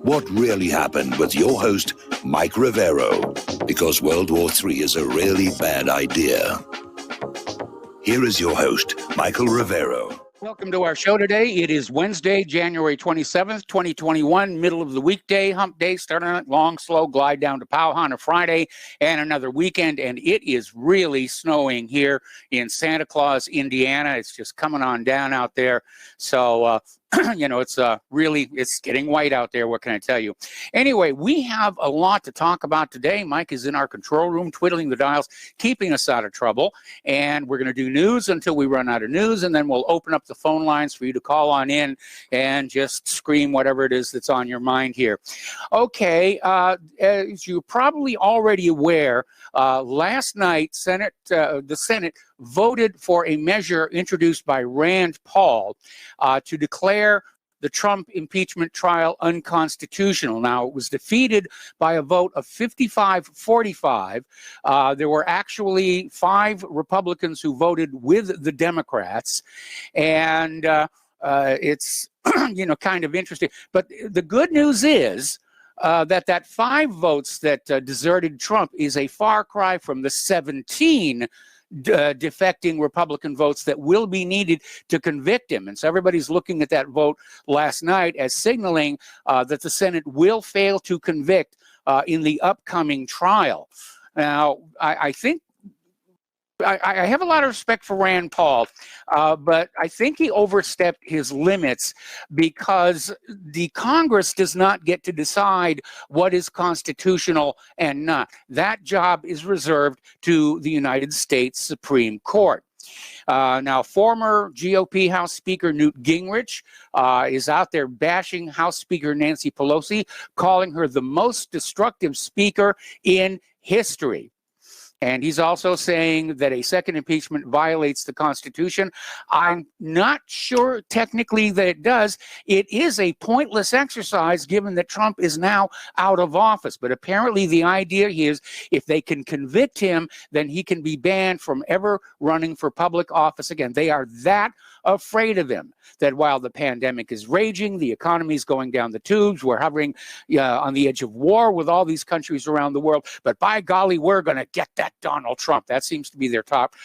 what really happened with your host, Mike Rivero, because World War III is a really bad idea. Here is your host, Michael Rivero. Welcome to our show today. It is Wednesday, January 27th, 2021, middle of the weekday, hump day, starting on long, slow glide down to Powhatan on a Friday and another weekend. And it is really snowing here in Santa Claus, Indiana. It's just coming on down out there. So, it's getting white out there. What can I tell you? Anyway, we have a lot to talk about today. Mike is in our control room, twiddling the dials, keeping us out of trouble. And we're going to do news until we run out of news. And then we'll open up the phone lines for you to call on in and just scream whatever it is that's on your mind here. Okay, as you're probably already aware, last night, the Senate voted for a measure introduced by Rand Paul to declare the Trump impeachment trial unconstitutional. Now, it was defeated by a vote of 55-45. There were actually 5 Republicans who voted with the Democrats, and it's kind of interesting. But the good news is that 5 votes that deserted Trump is a far cry from the 17 defecting Republican votes that will be needed to convict him. And so everybody's looking at that vote last night as signaling that the Senate will fail to convict in the upcoming trial. Now, I think I have a lot of respect for Rand Paul, but I think he overstepped his limits because the Congress does not get to decide what is constitutional and not. That job is reserved to the United States Supreme Court. Now, former GOP House Speaker Newt Gingrich is out there bashing House Speaker Nancy Pelosi, calling her the most destructive speaker in history. And he's also saying that a second impeachment violates the Constitution. I'm not sure technically that it does. It is a pointless exercise given that Trump is now out of office. But apparently the idea is if they can convict him, then he can be banned from ever running for public office again. They are that afraid of him that while the pandemic is raging, the economy is going down the tubes, we're hovering on the edge of war with all these countries around the world. But by golly, we're going to get that Donald Trump. That seems to be their top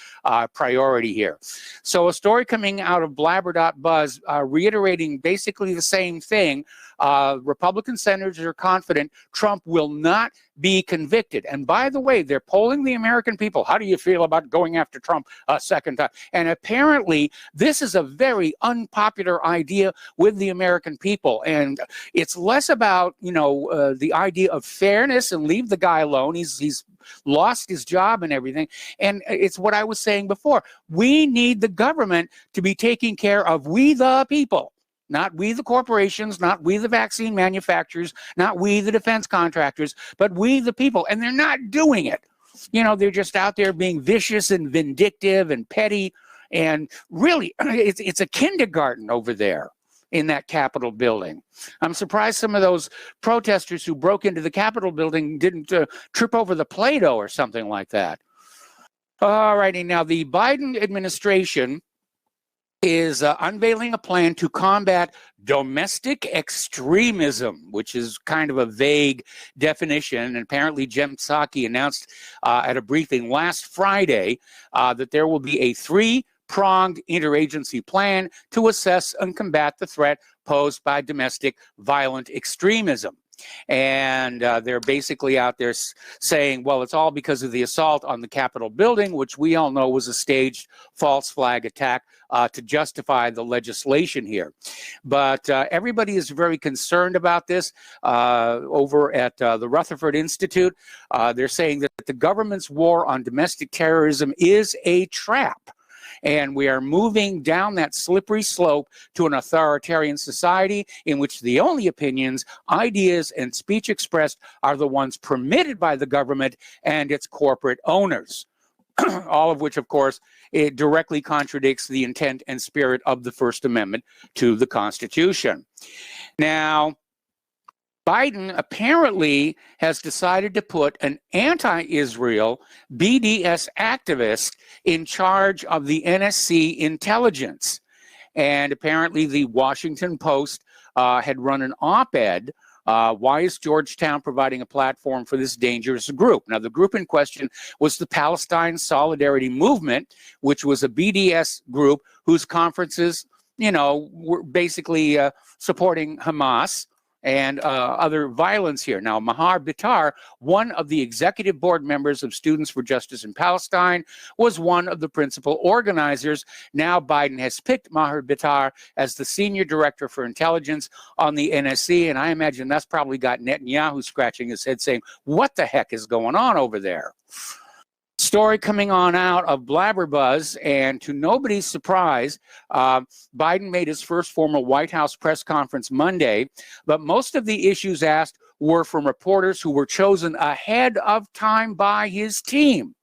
priority here. So a story coming out of blabber.buzz reiterating basically the same thing. Republican senators are confident Trump will not be convicted. And by the way, they're polling the American people. How do you feel about going after Trump a second time? And apparently, this is a very unpopular idea with the American people. And it's less about, the idea of fairness and leave the guy alone. He's lost his job and everything. And it's what I was saying before. We need the government to be taking care of we the people. Not we the corporations, not we the vaccine manufacturers, not we the defense contractors, but we the people. And they're not doing it. They're just out there being vicious and vindictive and petty. And really, it's a kindergarten over there in that Capitol building. I'm surprised some of those protesters who broke into the Capitol building didn't trip over the Play-Doh or something like that. All righty, now the Biden administration is unveiling a plan to combat domestic extremism, which is kind of a vague definition. And apparently Jen Psaki announced at a briefing last Friday that there will be a 3-pronged interagency plan to assess and combat the threat posed by domestic violent extremism. And they're basically out there saying, well, it's all because of the assault on the Capitol building, which we all know was a staged false flag attack to justify the legislation here. But everybody is very concerned about this over at the Rutherford Institute. They're saying that the government's war on domestic terrorism is a trap. And we are moving down that slippery slope to an authoritarian society in which the only opinions, ideas, and speech expressed are the ones permitted by the government and its corporate owners. All of which, of course, it directly contradicts the intent and spirit of the First Amendment to the Constitution. Now, Biden apparently has decided to put an anti-Israel BDS activist in charge of the NSC intelligence. And apparently the Washington Post had run an op-ed Why is Georgetown providing a platform for this dangerous group? Now, the group in question was the Palestine Solidarity Movement, which was a BDS group whose conferences, were basically supporting Hamas and other violence here. Now, Maher Bitar, one of the executive board members of Students for Justice in Palestine, was one of the principal organizers. Now Biden has picked Maher Bitar as the senior director for intelligence on the NSC, and I imagine that's probably got Netanyahu scratching his head saying, what the heck is going on over there? Story coming on out of Blabberbuzz, and to nobody's surprise, Biden made his first formal White House press conference Monday, but most of the issues asked were from reporters who were chosen ahead of time by his team.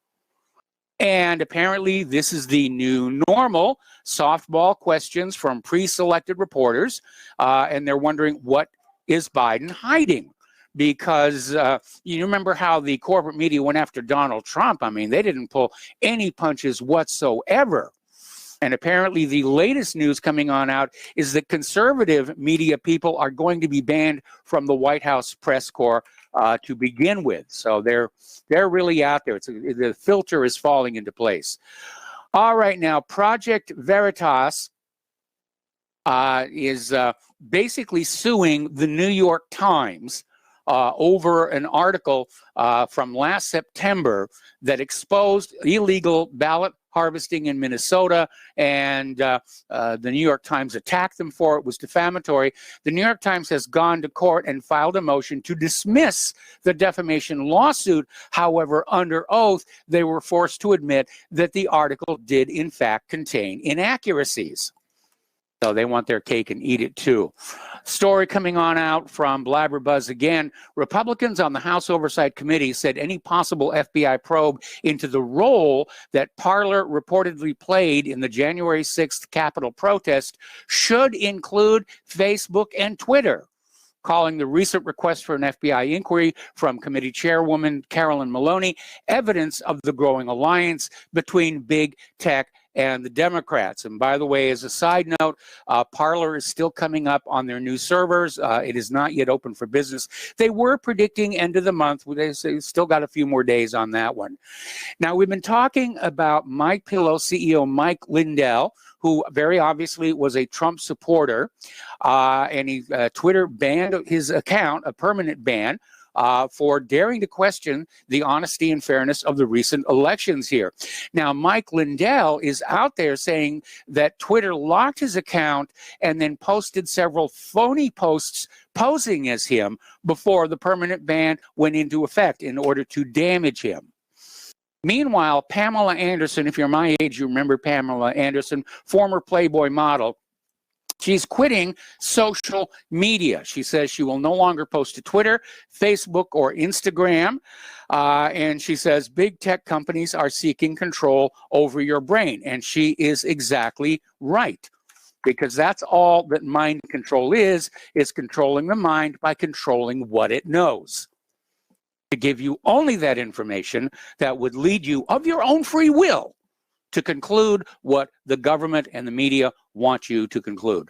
And apparently this is the new normal, softball questions from pre-selected reporters, and they're wondering, what is Biden hiding? Because you remember how the corporate media went after Donald Trump. I mean, they didn't pull any punches whatsoever. And apparently the latest news coming on out is that conservative media people are going to be banned from the White House press corps to begin with. So they're really out there. The filter is falling into place. All right, now, Project Veritas is basically suing the New York Times over an article from last September that exposed illegal ballot harvesting in Minnesota, and the New York Times attacked them for it. It was defamatory. The New York Times has gone to court and filed a motion to dismiss the defamation lawsuit. However, under oath, they were forced to admit that the article did in fact contain inaccuracies. So they want their cake and eat it too. Story coming on out from Blabberbuzz again. Republicans on the House Oversight Committee said any possible FBI probe into the role that Parler reportedly played in the January 6th Capitol protest should include Facebook and Twitter, calling the recent request for an FBI inquiry from committee chairwoman Carolyn Maloney evidence of the growing alliance between big tech and the Democrats. And by the way, as a side note, Parler is still coming up on their new servers. It is not yet open for business. They were predicting end of the month. They still got a few more days on that one. Now, we've been talking about MyPillow CEO Mike Lindell, who very obviously was a Trump supporter, and he Twitter banned his account, a permanent ban, for daring to question the honesty and fairness of the recent elections here. Now, Mike Lindell is out there saying that Twitter locked his account and then posted several phony posts posing as him before the permanent ban went into effect in order to damage him. Meanwhile, Pamela Anderson, if you're my age, you remember Pamela Anderson, former Playboy model. She's quitting social media. She says she will no longer post to Twitter, Facebook, or Instagram. And she says big tech companies are seeking control over your brain. And she is exactly right, because that's all that mind control is controlling the mind by controlling what it knows, to give you only that information that would lead you of your own free will to conclude what the government and the media want you to conclude.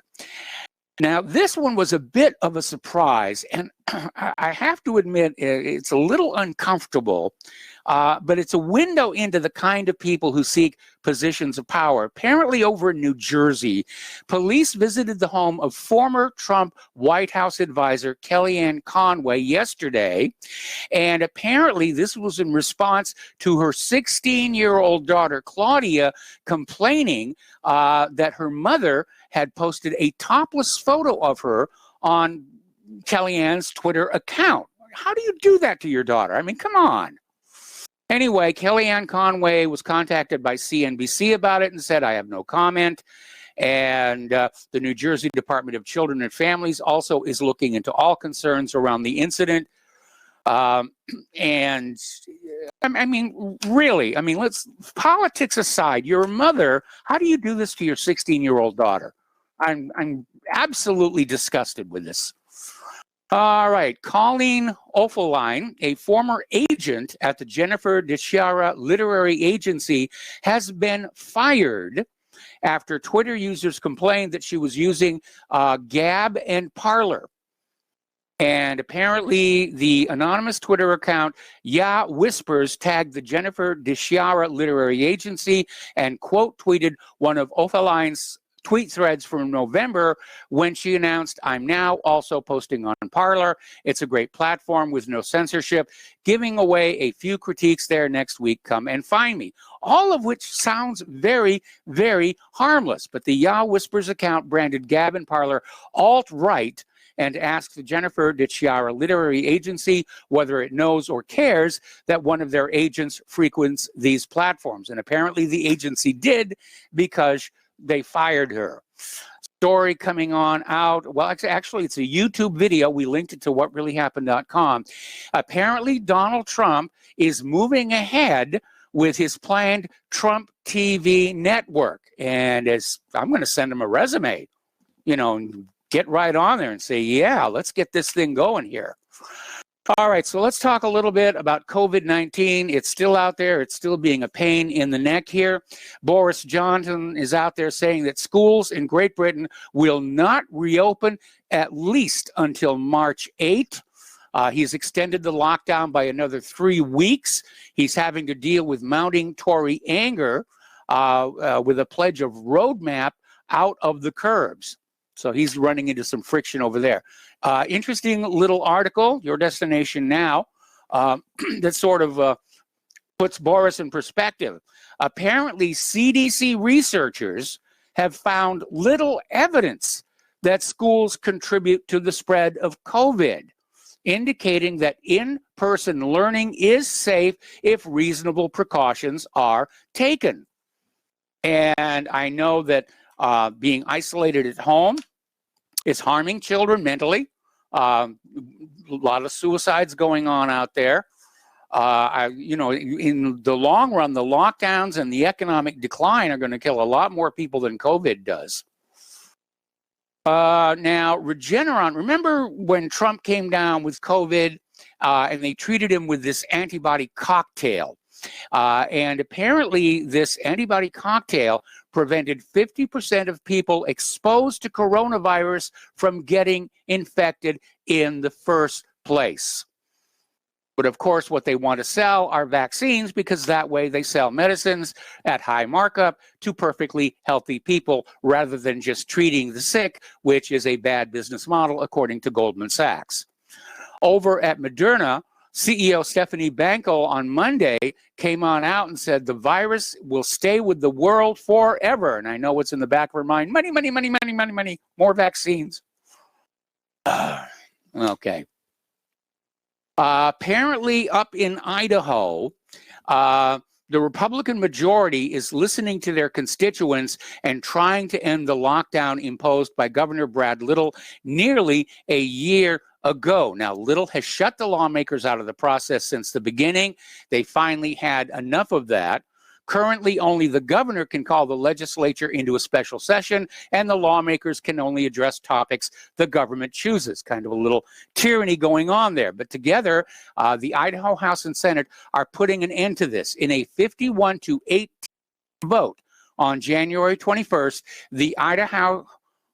Now, this one was a bit of a surprise, and I have to admit it's a little uncomfortable, but it's a window into the kind of people who seek positions of power. Apparently over in New Jersey, police visited the home of former Trump White House advisor Kellyanne Conway yesterday, and apparently this was in response to her 16-year-old daughter Claudia complaining that her mother had posted a topless photo of her on Kellyanne's Twitter account. How do you do that to your daughter? I mean, come on. Anyway, Kellyanne Conway was contacted by CNBC about it and said, I have no comment. And the New Jersey Department of Children and Families also is looking into all concerns around the incident. And I mean, really, I mean, let's, politics aside, your mother, how do you do this to your 16-year-old daughter? I'm absolutely disgusted with this. All right, Colleen Oefelein, a former agent at the Jennifer DeChiara Literary Agency, has been fired after Twitter users complained that she was using Gab and Parler. And apparently the anonymous Twitter account Ya Whispers tagged the Jennifer DeChiara Literary Agency and quote tweeted one of Opheline's tweet threads from November when she announced, "I'm now also posting on Parler. It's a great platform with no censorship, giving away a few critiques there next week. Come and find me." All of which sounds very, very harmless. But the Ya Whispers account branded Gavin Parler alt-right and asked the Jennifer DeChiara Literary Agency whether it knows or cares that one of their agents frequents these platforms. And apparently the agency did, because they fired her. Story coming on out. Well, actually, it's a YouTube video. We linked it to whatreallyhappened.com. Apparently, Donald Trump is moving ahead with his planned Trump TV network. And as I'm going to send him a resume, and get right on there and say, yeah, let's get this thing going here. All right, so let's talk a little bit about COVID-19. It's still out there. It's still being a pain in the neck here. Boris Johnson is out there saying that schools in Great Britain will not reopen at least until March 8th. He's extended the lockdown by another 3 weeks. He's having to deal with mounting Tory anger with a pledge of roadmap out of the curbs. So he's running into some friction over there. Interesting little article, Your Destination Now, that sort of puts Boris in perspective. Apparently, CDC researchers have found little evidence that schools contribute to the spread of COVID, indicating that in-person learning is safe if reasonable precautions are taken. And I know that being isolated at home is harming children mentally. A lot of suicides going on out there. In the long run, the lockdowns and the economic decline are going to kill a lot more people than COVID does. Now, Regeneron, remember when Trump came down with COVID and they treated him with this antibody cocktail? And apparently this antibody cocktail prevented 50% of people exposed to coronavirus from getting infected in the first place. But of course, what they want to sell are vaccines, because that way they sell medicines at high markup to perfectly healthy people rather than just treating the sick, which is a bad business model, according to Goldman Sachs. Over at Moderna, CEO Stephanie Banko on Monday came on out and said the virus will stay with the world forever. And I know what's in the back of her mind: money, money, money, money, money, money, more vaccines. Okay. Apparently up in Idaho, the Republican majority is listening to their constituents and trying to end the lockdown imposed by Governor Brad Little nearly a year ago. Now, Little has shut the lawmakers out of the process since the beginning. They finally had enough of that. Currently, only the governor can call the legislature into a special session, and the lawmakers can only address topics the government chooses. Kind of a little tyranny going on there. But together, the Idaho House and Senate are putting an end to this. In a 51-18 vote on January 21st, the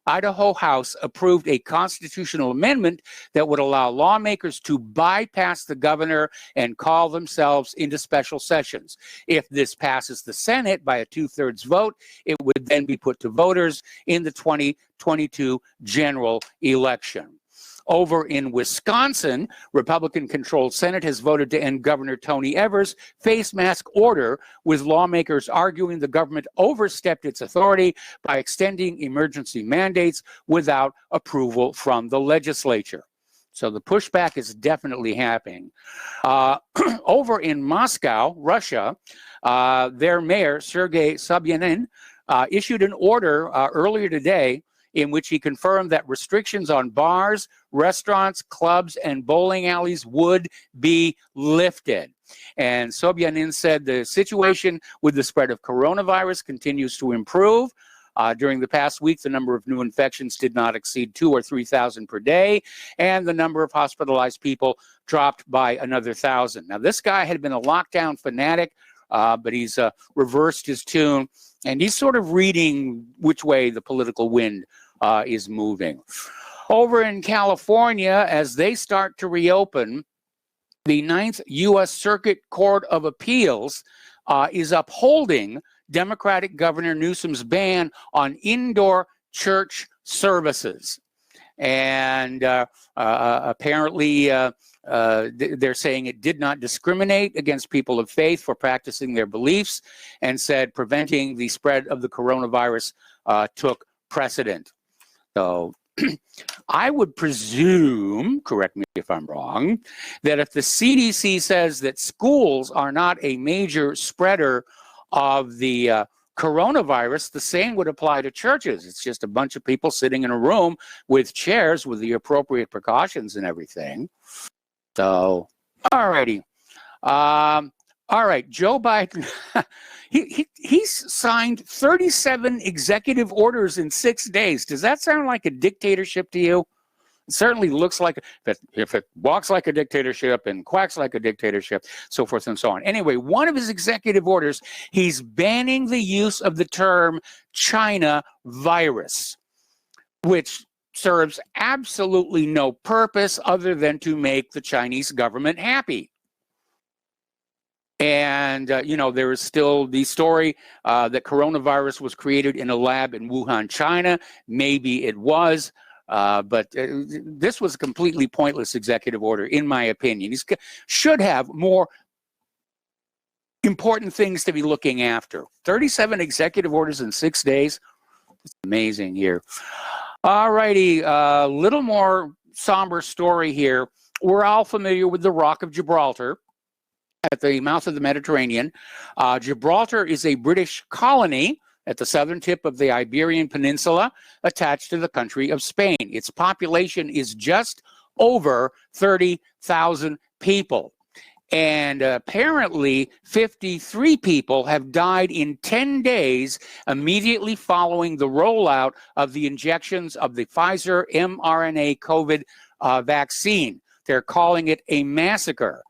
Idaho House approved a constitutional amendment that would allow lawmakers to bypass the governor and call themselves into special sessions. If this passes the Senate by a 2/3 vote, it would then be put to voters in the 2022 general election. Over in Wisconsin, Republican-controlled Senate has voted to end Governor Tony Evers' face mask order, with lawmakers arguing the government overstepped its authority by extending emergency mandates without approval from the legislature. So the pushback is definitely happening. Over in Moscow, Russia, their mayor, Sergei Sobyanin, issued an order earlier today in which he confirmed that restrictions on bars, restaurants, clubs, and bowling alleys would be lifted. And Sobyanin said the situation with the spread of coronavirus continues to improve. During the past week, the number of new infections did not exceed 2,000 or 3,000 per day, and the number of hospitalized people dropped by another 1,000. Now, this guy had been a lockdown fanatic, but he's reversed his tune, and he's sort of reading which way the political wind is moving. Over in California, as they start to reopen, the Ninth U.S. Circuit Court of Appeals is upholding Democratic Governor Newsom's ban on indoor church services. And apparently, they're saying it did not discriminate against people of faith for practicing their beliefs, and said preventing the spread of the coronavirus took precedent. So I would presume, correct me if I'm wrong, that if the CDC says that schools are not a major spreader of the coronavirus, the same would apply to churches. It's just a bunch of people sitting in a room with chairs with the appropriate precautions and everything. So, all righty. All right, Joe Biden, he's signed 37 executive orders in 6 days. Does that sound like a dictatorship to you? It certainly looks like, if it walks like a dictatorship and quacks like a dictatorship, so forth and so on. Anyway, one of his executive orders, he's banning the use of the term China virus, which serves absolutely no purpose other than to make the Chinese government happy. And, there is still the story that coronavirus was created in a lab in Wuhan, China. Maybe it was. But this was a completely pointless executive order, in my opinion. He should have more important things to be looking after. 37 executive orders in 6 days. It's amazing here. All righty, a little more somber story here. We're all familiar with the Rock of Gibraltar at the mouth of the Mediterranean. Gibraltar is a British colony at the southern tip of the Iberian Peninsula, attached to the country of Spain. Its population is just over 30,000 people. And apparently 53 people have died in 10 days immediately following the rollout of the injections of the Pfizer mRNA COVID vaccine. They're calling it a massacre.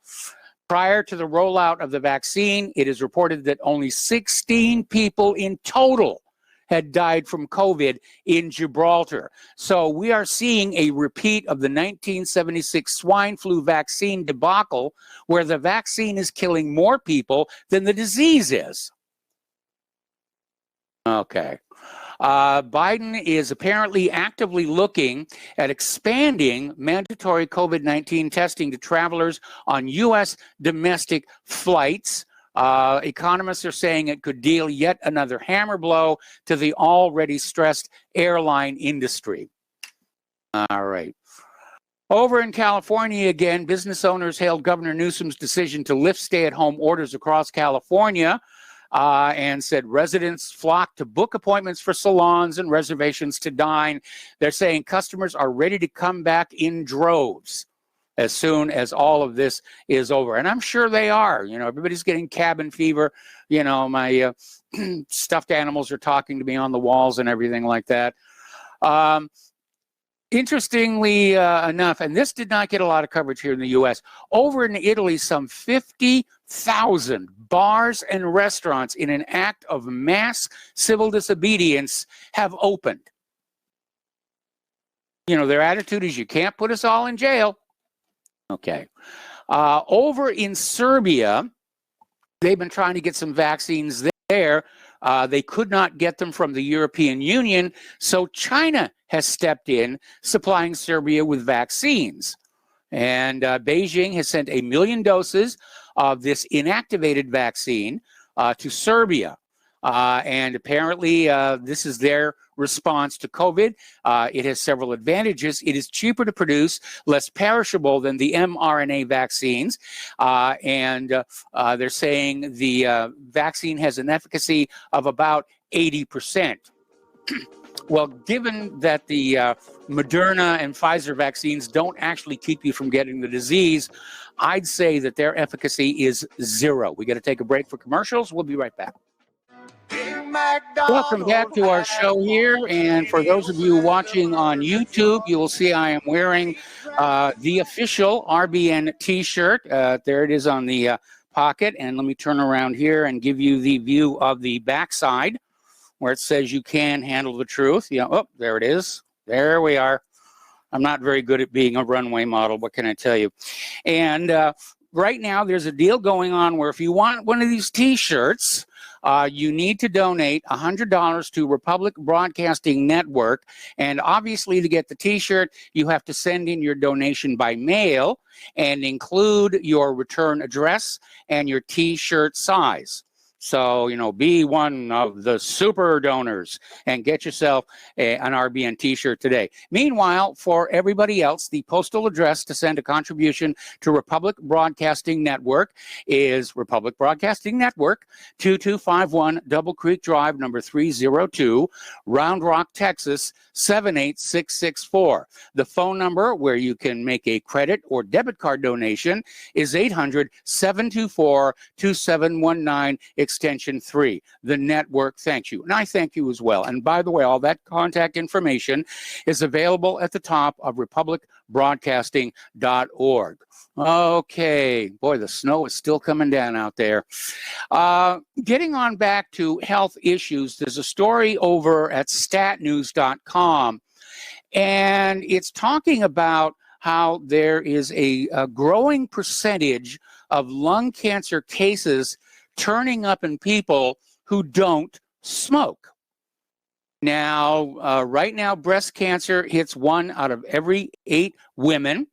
Prior to the rollout of the vaccine, it is reported that only 16 people in total had died from COVID in Gibraltar. So we are seeing a repeat of the 1976 swine flu vaccine debacle, where the vaccine is killing more people than the disease is. Okay. Biden is apparently actively looking at expanding mandatory COVID-19 testing to travelers on U.S. domestic flights. Economists are saying it could deal yet another hammer blow to the already stressed airline industry. All right. Over in California again, business owners hailed Governor Newsom's decision to lift stay-at-home orders across California. And said residents flock to book appointments for salons and reservations to dine. They're saying customers are ready to come back in droves as soon as all of this is over. And I'm sure they are. Everybody's getting cabin fever. My stuffed animals are talking to me on the walls and everything like that. Interestingly enough, and this did not get a lot of coverage here in the U.S., over in Italy, some 50,000 bars and restaurants in an act of mass civil disobedience have opened. Their attitude is, you can't put us all in jail. Okay. Over in Serbia, they've been trying to get some vaccines there. They could not get them from the European Union, so China has stepped in, supplying Serbia with vaccines. And Beijing has sent 1 million doses of this inactivated vaccine to Serbia. And apparently this is their response to COVID. It has several advantages. It is cheaper to produce, less perishable than the mRNA vaccines. And they're saying the vaccine has an efficacy of about 80%. Well, given that the Moderna and Pfizer vaccines don't actually keep you from getting the disease, I'd say that their efficacy is 0. We got to take a break for commercials. We'll be right back. Welcome back to our show here, and for those of you watching on YouTube, you will see I am wearing the official RBN t-shirt. There it is on the pocket, and let me turn around here and give you the view of the backside where it says you can handle the truth. Oh, there it is. There we are. I'm not very good at being a runway model. What can I tell you? And right now, there's a deal going on where if you want one of these T-shirts, you need to donate $100 to Republic Broadcasting Network. And obviously, to get the T-shirt, you have to send in your donation by mail and include your return address and your T-shirt size. So, be one of the super donors and get yourself an RBN T-shirt today. Meanwhile, for everybody else, the postal address to send a contribution to Republic Broadcasting Network is Republic Broadcasting Network, 2251 Double Creek Drive, number 302, Round Rock, Texas, 78664. The phone number where you can make a credit or debit card donation is 800-724-2719, extension 3. The network thanks you. And I thank you as well. And by the way, all that contact information is available at the top of republicbroadcasting.org. Okay. Boy, the snow is still coming down out there. Getting on back to health issues, there's a story over at statnews.com, and it's talking about how there is a growing percentage of lung cancer cases turning up in people who don't smoke. Now, right now, breast cancer hits 1 out of every 8 women.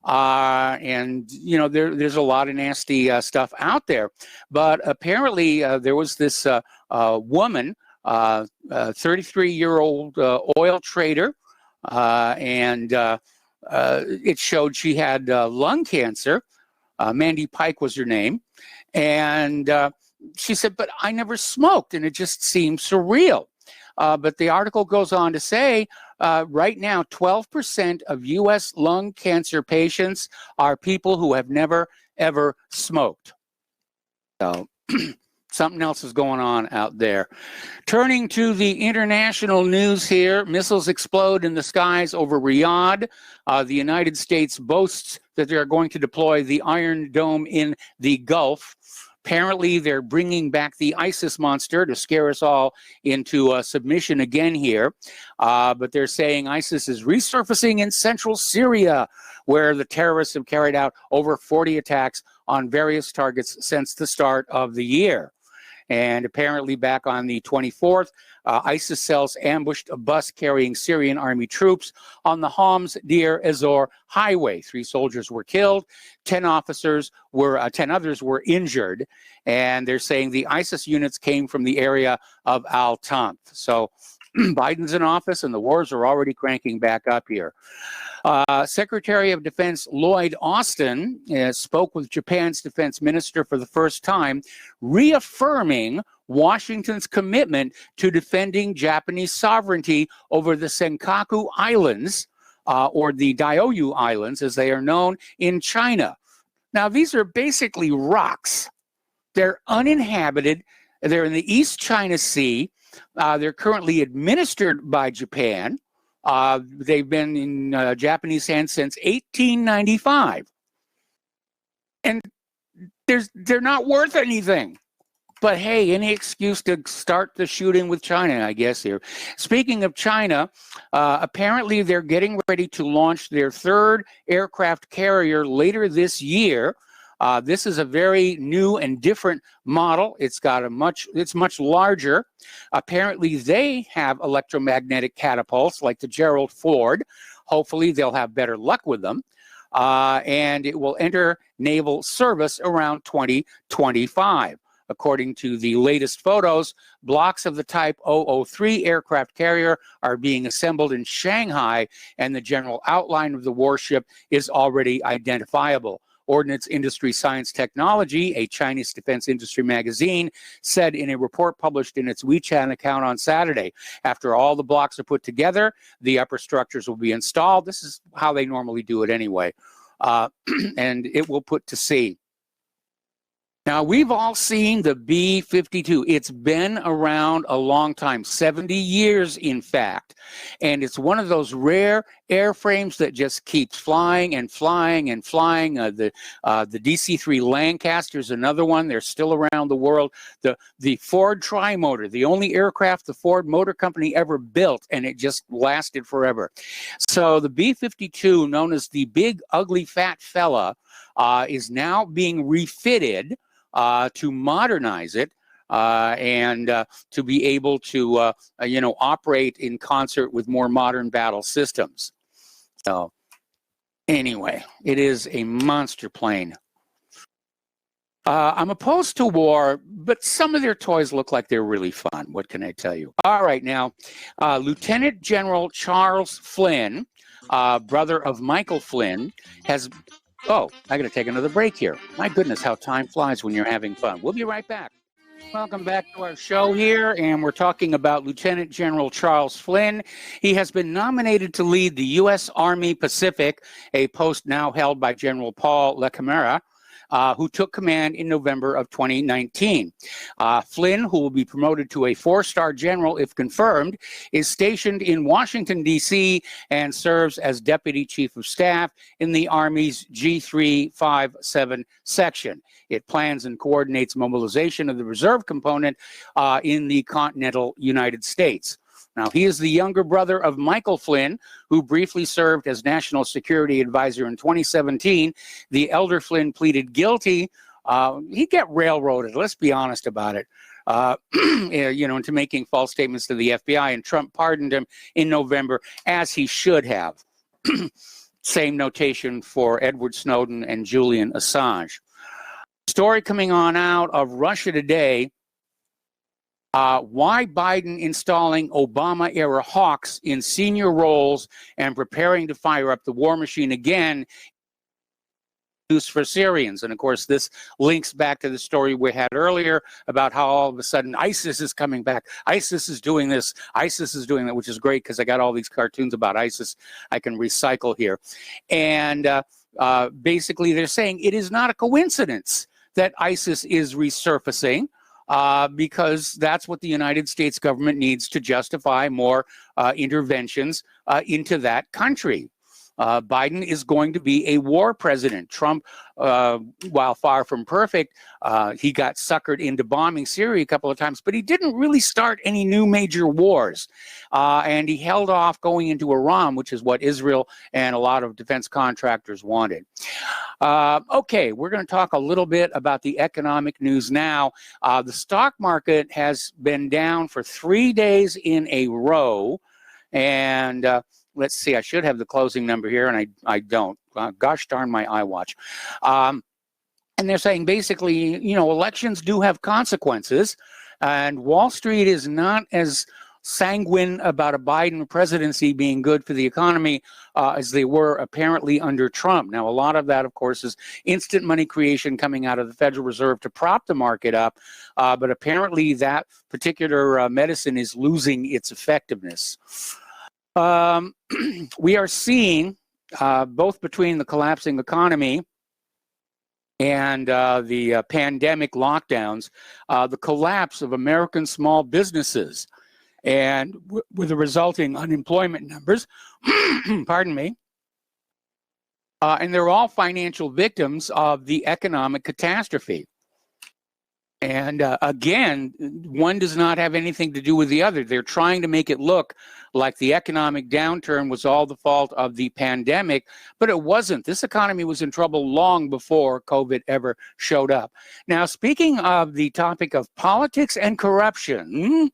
And, there's a lot of nasty stuff out there. But apparently, there was this woman, 33-year-old oil trader, and it showed she had lung cancer. Mandy Pike was her name. And she said, but I never smoked, and it just seemed surreal. But the article goes on to say, right now, 12% of U.S. lung cancer patients are people who have never, ever smoked. So something else is going on out there. Turning to the international news here, missiles explode in the skies over Riyadh. The United States boasts that they are going to deploy the Iron Dome in the Gulf. Apparently, they're bringing back the ISIS monster to scare us all into submission again here. But they're saying ISIS is resurfacing in central Syria, where the terrorists have carried out over 40 attacks on various targets since the start of the year. And apparently back on the 24th, ISIS cells ambushed a bus carrying Syrian army troops on the Homs Deir Ezor highway. 3 soldiers were killed, 10 others were injured, and they're saying the ISIS units came from the area of Al-Tanf. So Biden's in office and the wars are already cranking back up here. Secretary of Defense Lloyd Austin spoke with Japan's defense minister for the first time, reaffirming Washington's commitment to defending Japanese sovereignty over the Senkaku Islands, or the Diaoyu Islands, as they are known in China. Now, these are basically rocks. They're uninhabited. They're in the East China Sea. They're currently administered by Japan. They've been in Japanese hands since 1895. And they're not worth anything. But hey, any excuse to start the shooting with China, I guess, here. Speaking of China, apparently they're getting ready to launch their 3rd aircraft carrier later this year. This is a very new and different model. It's much larger. Apparently, they have electromagnetic catapults like the Gerald Ford. Hopefully, they'll have better luck with them. And it will enter naval service around 2025. According to the latest photos, blocks of the Type 003 aircraft carrier are being assembled in Shanghai, and the general outline of the warship is already identifiable. Ordnance Industry Science Technology, a Chinese defense industry magazine, said in a report published in its WeChat account on Saturday, after all the blocks are put together, the upper structures will be installed. This is how they normally do it anyway. And it will put to sea. Now, we've all seen the B-52. It's been around a long time, 70 years, in fact. And it's one of those rare airframes that just keeps flying and flying and flying. The DC-3 Lancaster is another one. They're still around the world. The Ford Trimotor, the only aircraft the Ford Motor Company ever built, and it just lasted forever. So the B-52, known as the Big Ugly Fat Fella, is now being refitted to modernize it and to be able to, operate in concert with more modern battle systems. So anyway, it is a monster plane. I'm opposed to war, but some of their toys look like they're really fun. What can I tell you? All right, now, Lieutenant General Charles Flynn, brother of Michael Flynn, has... Oh, I got to take another break here. My goodness, how time flies when you're having fun. We'll be right back. Welcome back to our show here, and we're talking about Lieutenant General Charles Flynn. He has been nominated to lead the U.S. Army Pacific, a post now held by General Paul LaCamera, who took command in November of 2019. Flynn, who will be promoted to a 4-star general if confirmed, is stationed in Washington, D.C., and serves as Deputy Chief of Staff in the Army's G357 section. It plans and coordinates mobilization of the reserve component in the continental United States. Now, he is the younger brother of Michael Flynn, who briefly served as National Security Advisor in 2017. The elder Flynn pleaded guilty. He got railroaded, let's be honest about it, into making false statements to the FBI, and Trump pardoned him in November, as he should have. Same notation for Edward Snowden and Julian Assange. Story coming on out of Russia Today. Why Biden installing Obama-era hawks in senior roles and preparing to fire up the war machine again use for Syrians. And of course, this links back to the story we had earlier about how all of a sudden ISIS is coming back. ISIS is doing this. ISIS is doing that, which is great because I got all these cartoons about ISIS I can recycle here. And basically, they're saying it is not a coincidence that ISIS is resurfacing. Because that's what the United States government needs to justify more interventions into that country. Biden is going to be a war president. Trump, while far from perfect, he got suckered into bombing Syria a couple of times, but he didn't really start any new major wars. And he held off going into Iran, which is what Israel and a lot of defense contractors wanted. Okay, we're going to talk a little bit about the economic news now. The stock market has been down for 3 days in a row. And let's see, I should have the closing number here, and I don't. Gosh darn my iWatch. And they're saying basically, elections do have consequences, and Wall Street is not as sanguine about a Biden presidency being good for the economy as they were apparently under Trump. Now, a lot of that, of course, is instant money creation coming out of the Federal Reserve to prop the market up, but apparently that particular medicine is losing its effectiveness. We are seeing, both between the collapsing economy and the pandemic lockdowns, the collapse of American small businesses, and with the resulting unemployment numbers, pardon me, and they're all financial victims of the economic catastrophe. And again, one does not have anything to do with the other. They're trying to make it look like the economic downturn was all the fault of the pandemic, but it wasn't. This economy was in trouble long before COVID ever showed up. Now, speaking of the topic of politics and corruption,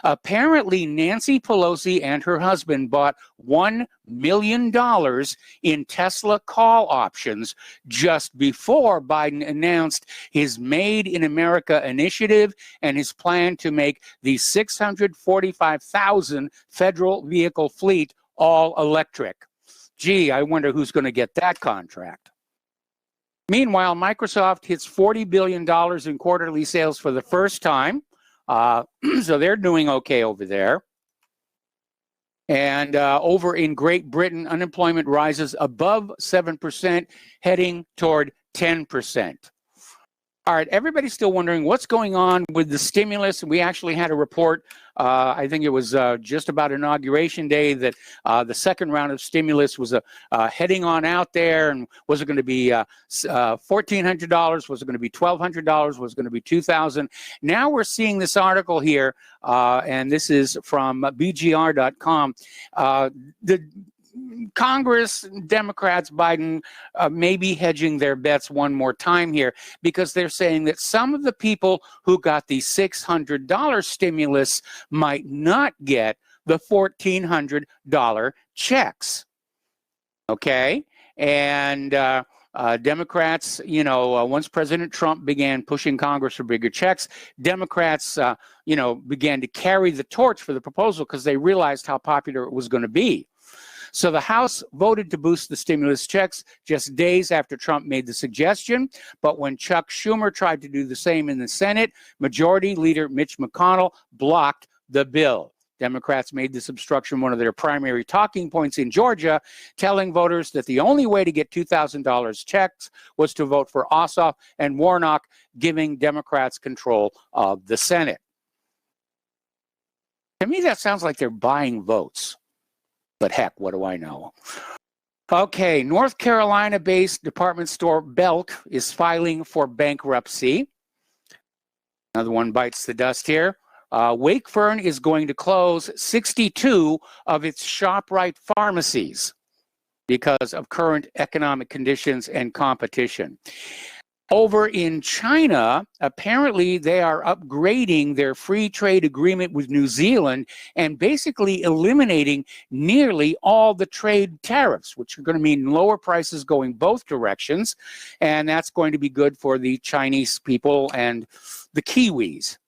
apparently Nancy Pelosi and her husband bought $1 million in Tesla call options just before Biden announced his Made in America initiative and his plan to make the 645,000 federal vehicle fleet all electric. Gee, I wonder who's going to get that contract. Meanwhile, Microsoft hits $40 billion in quarterly sales for the first time. So they're doing okay over there. And over in Great Britain, unemployment rises above 7%, heading toward 10%. All right, everybody's still wondering what's going on with the stimulus. We actually had a report, I think it was just about Inauguration Day, that the second round of stimulus was heading on out there. And was it going to be $1,400? Was it going to be $1,200? Was it going to be $2,000? Now we're seeing this article here, and this is from BGR.com. The Congress, Democrats, Biden may be hedging their bets one more time here, because they're saying that some of the people who got the $600 stimulus might not get the $1,400 checks. Okay? And Democrats, once President Trump began pushing Congress for bigger checks, Democrats, began to carry the torch for the proposal because they realized how popular it was going to be. So the House voted to boost the stimulus checks just days after Trump made the suggestion. But when Chuck Schumer tried to do the same in the Senate, Majority Leader Mitch McConnell blocked the bill. Democrats made this obstruction one of their primary talking points in Georgia, telling voters that the only way to get $2,000 checks was to vote for Ossoff and Warnock, giving Democrats control of the Senate. To me, that sounds like they're buying votes. But heck, what do I know? Okay, North Carolina-based department store Belk is filing for bankruptcy. Another one bites the dust here. Wakefern is going to close 62 of its ShopRite pharmacies because of current economic conditions and competition. Over in China, apparently they are upgrading their free trade agreement with New Zealand and basically eliminating nearly all the trade tariffs, which are going to mean lower prices going both directions. And that's going to be good for the Chinese people and the Kiwis.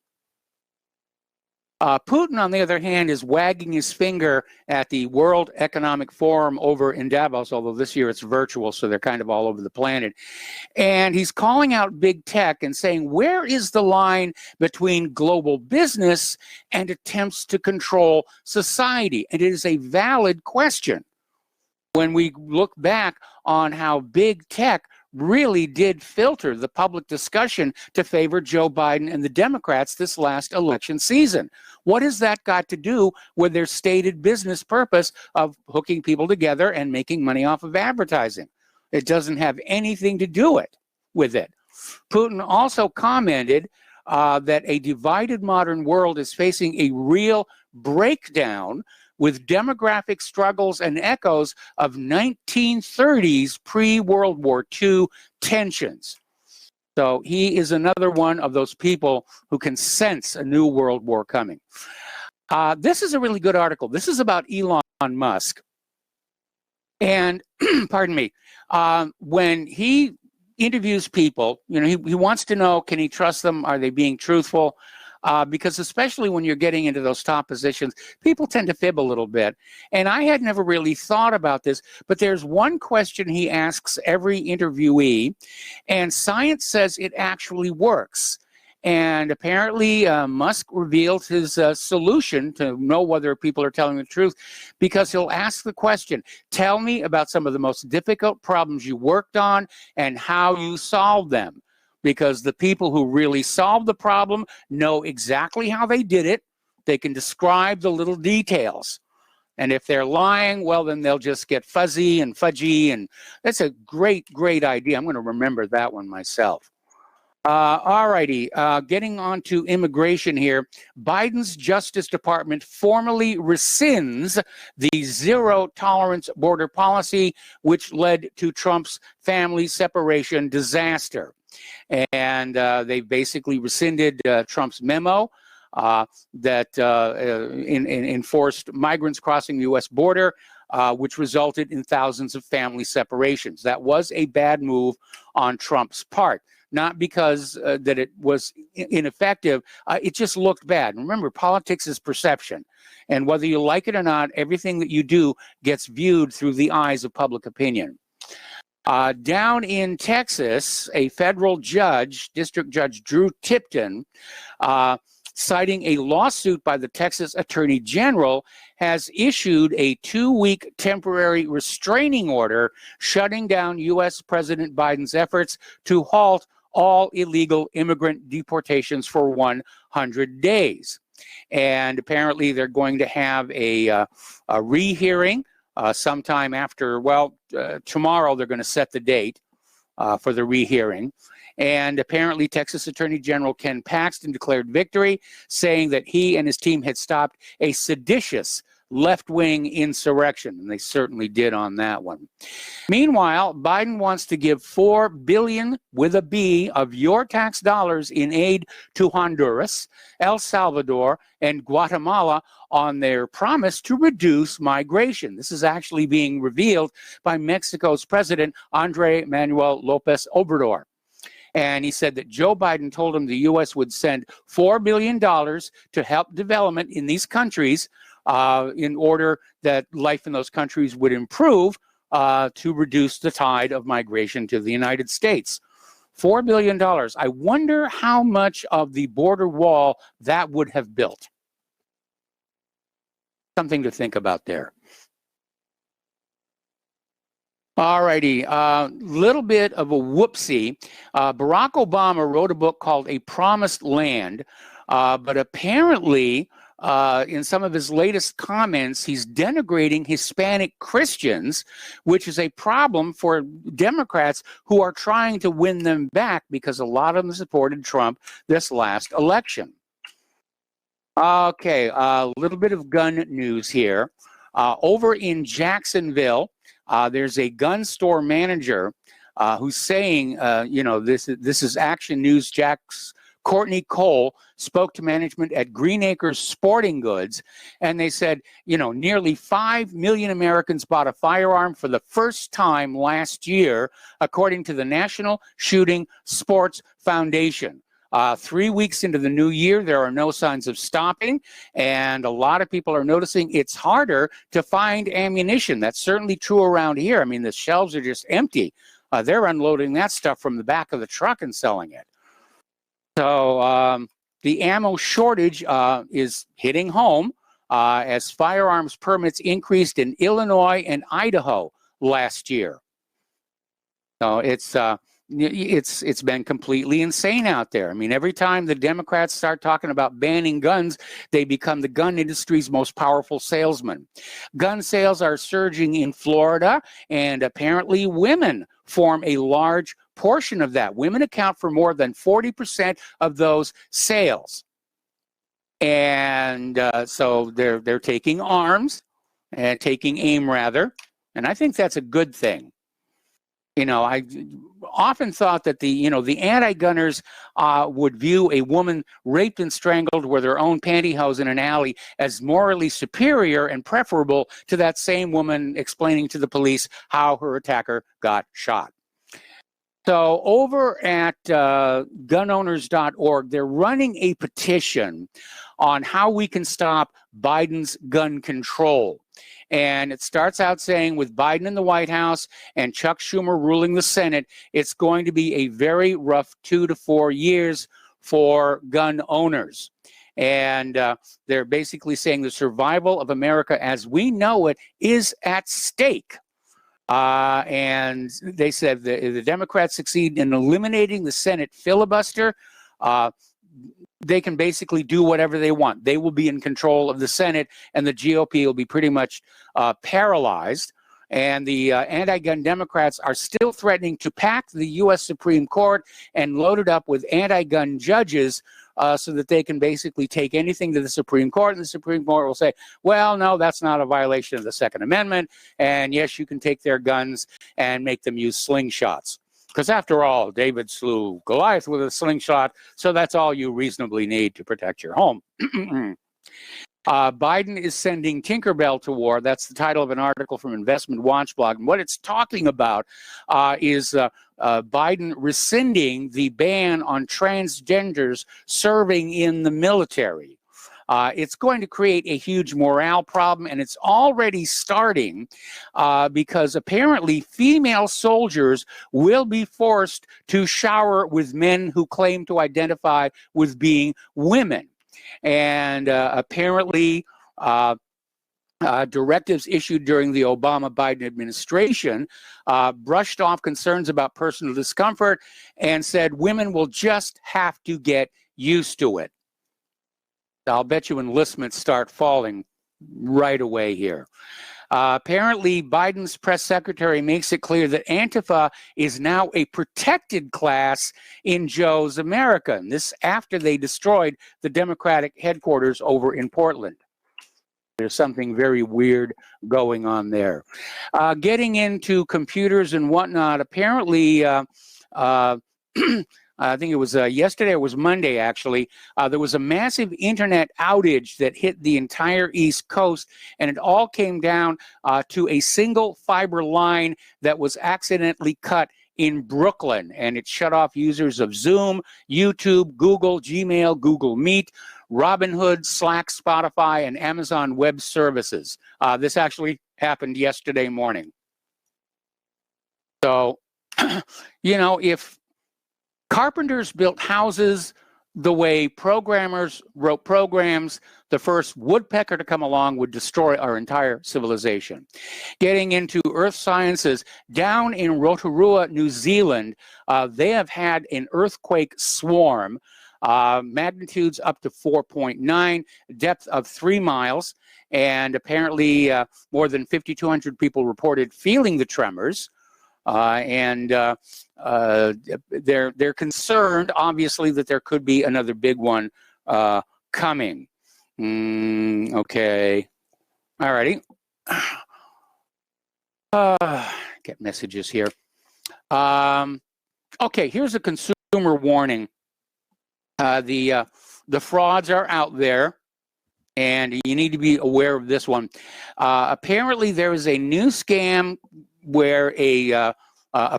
Putin, on the other hand, is wagging his finger at the World Economic Forum over in Davos, although this year it's virtual, so they're kind of all over the planet. And he's calling out big tech and saying, where is the line between global business and attempts to control society? And it is a valid question when we look back on how big tech really did filter the public discussion to favor Joe Biden and the Democrats this last election season. What has that got to do with their stated business purpose of hooking people together and making money off of advertising? It doesn't have anything to do with it. Putin also commented that a divided modern world is facing a real breakdown with demographic struggles and echoes of 1930s pre-World War II tensions. So he is another one of those people who can sense a new world war coming. This is a really good article. This is about Elon Musk. And, pardon me, when he interviews people, he wants to know, can he trust them? Are they being truthful? Because especially when you're getting into those top positions, people tend to fib a little bit. And I had never really thought about this, but there's one question he asks every interviewee, and science says it actually works. And apparently Musk revealed his solution to know whether people are telling the truth, because he'll ask the question, tell me about some of the most difficult problems you worked on and how you solved them. Because the people who really solve the problem know exactly how they did it. They can describe the little details. And if they're lying, well, then they'll just get fuzzy and fudgy. And that's a great, great idea. I'm going to remember that one myself. All righty, getting on to immigration here. Biden's Justice Department formally rescinds the zero-tolerance border policy, which led to Trump's family separation disaster. And they basically rescinded Trump's memo that enforced migrants crossing the U.S. border, which resulted in thousands of family separations. That was a bad move on Trump's part, not because that it was ineffective. It just looked bad. Remember, politics is perception. And whether you like it or not, everything that you do gets viewed through the eyes of public opinion. Down in Texas, a federal judge, District Judge Drew Tipton, citing a lawsuit by the Texas Attorney General, has issued a 2-week temporary restraining order shutting down U.S. President Biden's efforts to halt all illegal immigrant deportations for 100 days. And apparently they're going to have a rehearing sometime after, tomorrow they're going to set the date for the rehearing. And apparently Texas Attorney General Ken Paxton declared victory, saying that he and his team had stopped a seditious left-wing insurrection, and they certainly did on that one. Meanwhile, Biden wants to give $4 billion with a B of your tax dollars in aid to Honduras, El Salvador, and Guatemala on their promise to reduce migration. This is actually being revealed by Mexico's President Andrés Manuel López Obrador. And he said that Joe Biden told him the U.S. would send $4 billion to help development in these countries in order that life in those countries would improve to reduce the tide of migration to the United States. $4 billion. I wonder how much of the border wall that would have built. Something to think about there. All righty, little bit of a whoopsie. Barack Obama wrote a book called A Promised Land, but apparently in some of his latest comments, he's denigrating Hispanic Christians, which is a problem for Democrats who are trying to win them back because a lot of them supported Trump this last election. Okay, a little bit of gun news here. Over in Jacksonville, there's a gun store manager who's saying, this is Action News. Courtney Cole spoke to management at Green Acres Sporting Goods, and they said, nearly 5 million Americans bought a firearm for the first time last year, according to the National Shooting Sports Foundation. 3 weeks into the new year, there are no signs of stopping, and a lot of people are noticing it's harder to find ammunition. That's certainly true around here. I mean, the shelves are just empty. They're unloading that stuff from the back of the truck and selling it. So the ammo shortage is hitting home as firearms permits increased in Illinois and Idaho last year. So it's been completely insane out there. I mean, every time the Democrats start talking about banning guns, they become the gun industry's most powerful salesman. Gun sales are surging in Florida, and apparently women form a large portion of that. Women account for more than 40% of those sales. And so they're taking arms and taking aim rather, and I think that's a good thing. I often thought that the anti-gunners would view a woman raped and strangled with her own pantyhose in an alley as morally superior and preferable to that same woman explaining to the police how her attacker got shot. So over at gunowners.org, they're running a petition on how we can stop Biden's gun control. And it starts out saying, with Biden in the White House and Chuck Schumer ruling the Senate, it's going to be a very rough 2 to 4 years for gun owners. And they're basically saying the survival of America as we know it is at stake. And they said the Democrats succeed in eliminating the Senate filibuster. They can basically do whatever they want. They will be in control of the Senate, and the GOP will be pretty much paralyzed. And the anti-gun Democrats are still threatening to pack the U.S. Supreme Court and load it up with anti-gun judges so that they can basically take anything to the Supreme Court, and the Supreme Court will say, well, no, that's not a violation of the Second Amendment, and yes, you can take their guns and make them use slingshots. Because after all, David slew Goliath with a slingshot, so that's all you reasonably need to protect your home. Biden is sending Tinkerbell to war. That's the title of an article from Investment Watch blog. And what it's talking about is Biden rescinding the ban on transgenders serving in the military. It's going to create a huge morale problem, and it's already starting because apparently female soldiers will be forced to shower with men who claim to identify with being women. And apparently directives issued during the Obama-Biden administration brushed off concerns about personal discomfort and said women will just have to get used to it. I'll bet you enlistments start falling right away here. Apparently, Biden's press secretary makes it clear that Antifa is now a protected class in Joe's America. And this after they destroyed the Democratic headquarters over in Portland. There's something very weird going on there. Getting into computers and whatnot, apparently, I think it was yesterday, or it was Monday actually, there was a massive internet outage that hit the entire East Coast, and it all came down to a single fiber line that was accidentally cut in Brooklyn, and it shut off users of Zoom, YouTube, Google, Gmail, Google Meet, Robinhood, Slack, Spotify, and Amazon Web Services. This actually happened yesterday morning. So, you know, if carpenters built houses the way programmers wrote programs, the first woodpecker to come along would destroy our entire civilization. Getting into earth sciences, down in Rotorua, New Zealand, they have had an earthquake swarm, magnitudes up to 4.9, depth of 3 miles, and apparently more than 5,200 people reported feeling the tremors. They're concerned, obviously, that there could be another big one coming. Okay. All righty. Get messages here. Okay, here's a consumer warning. The frauds are out there, and you need to be aware of this one. Apparently, there is a new scam where a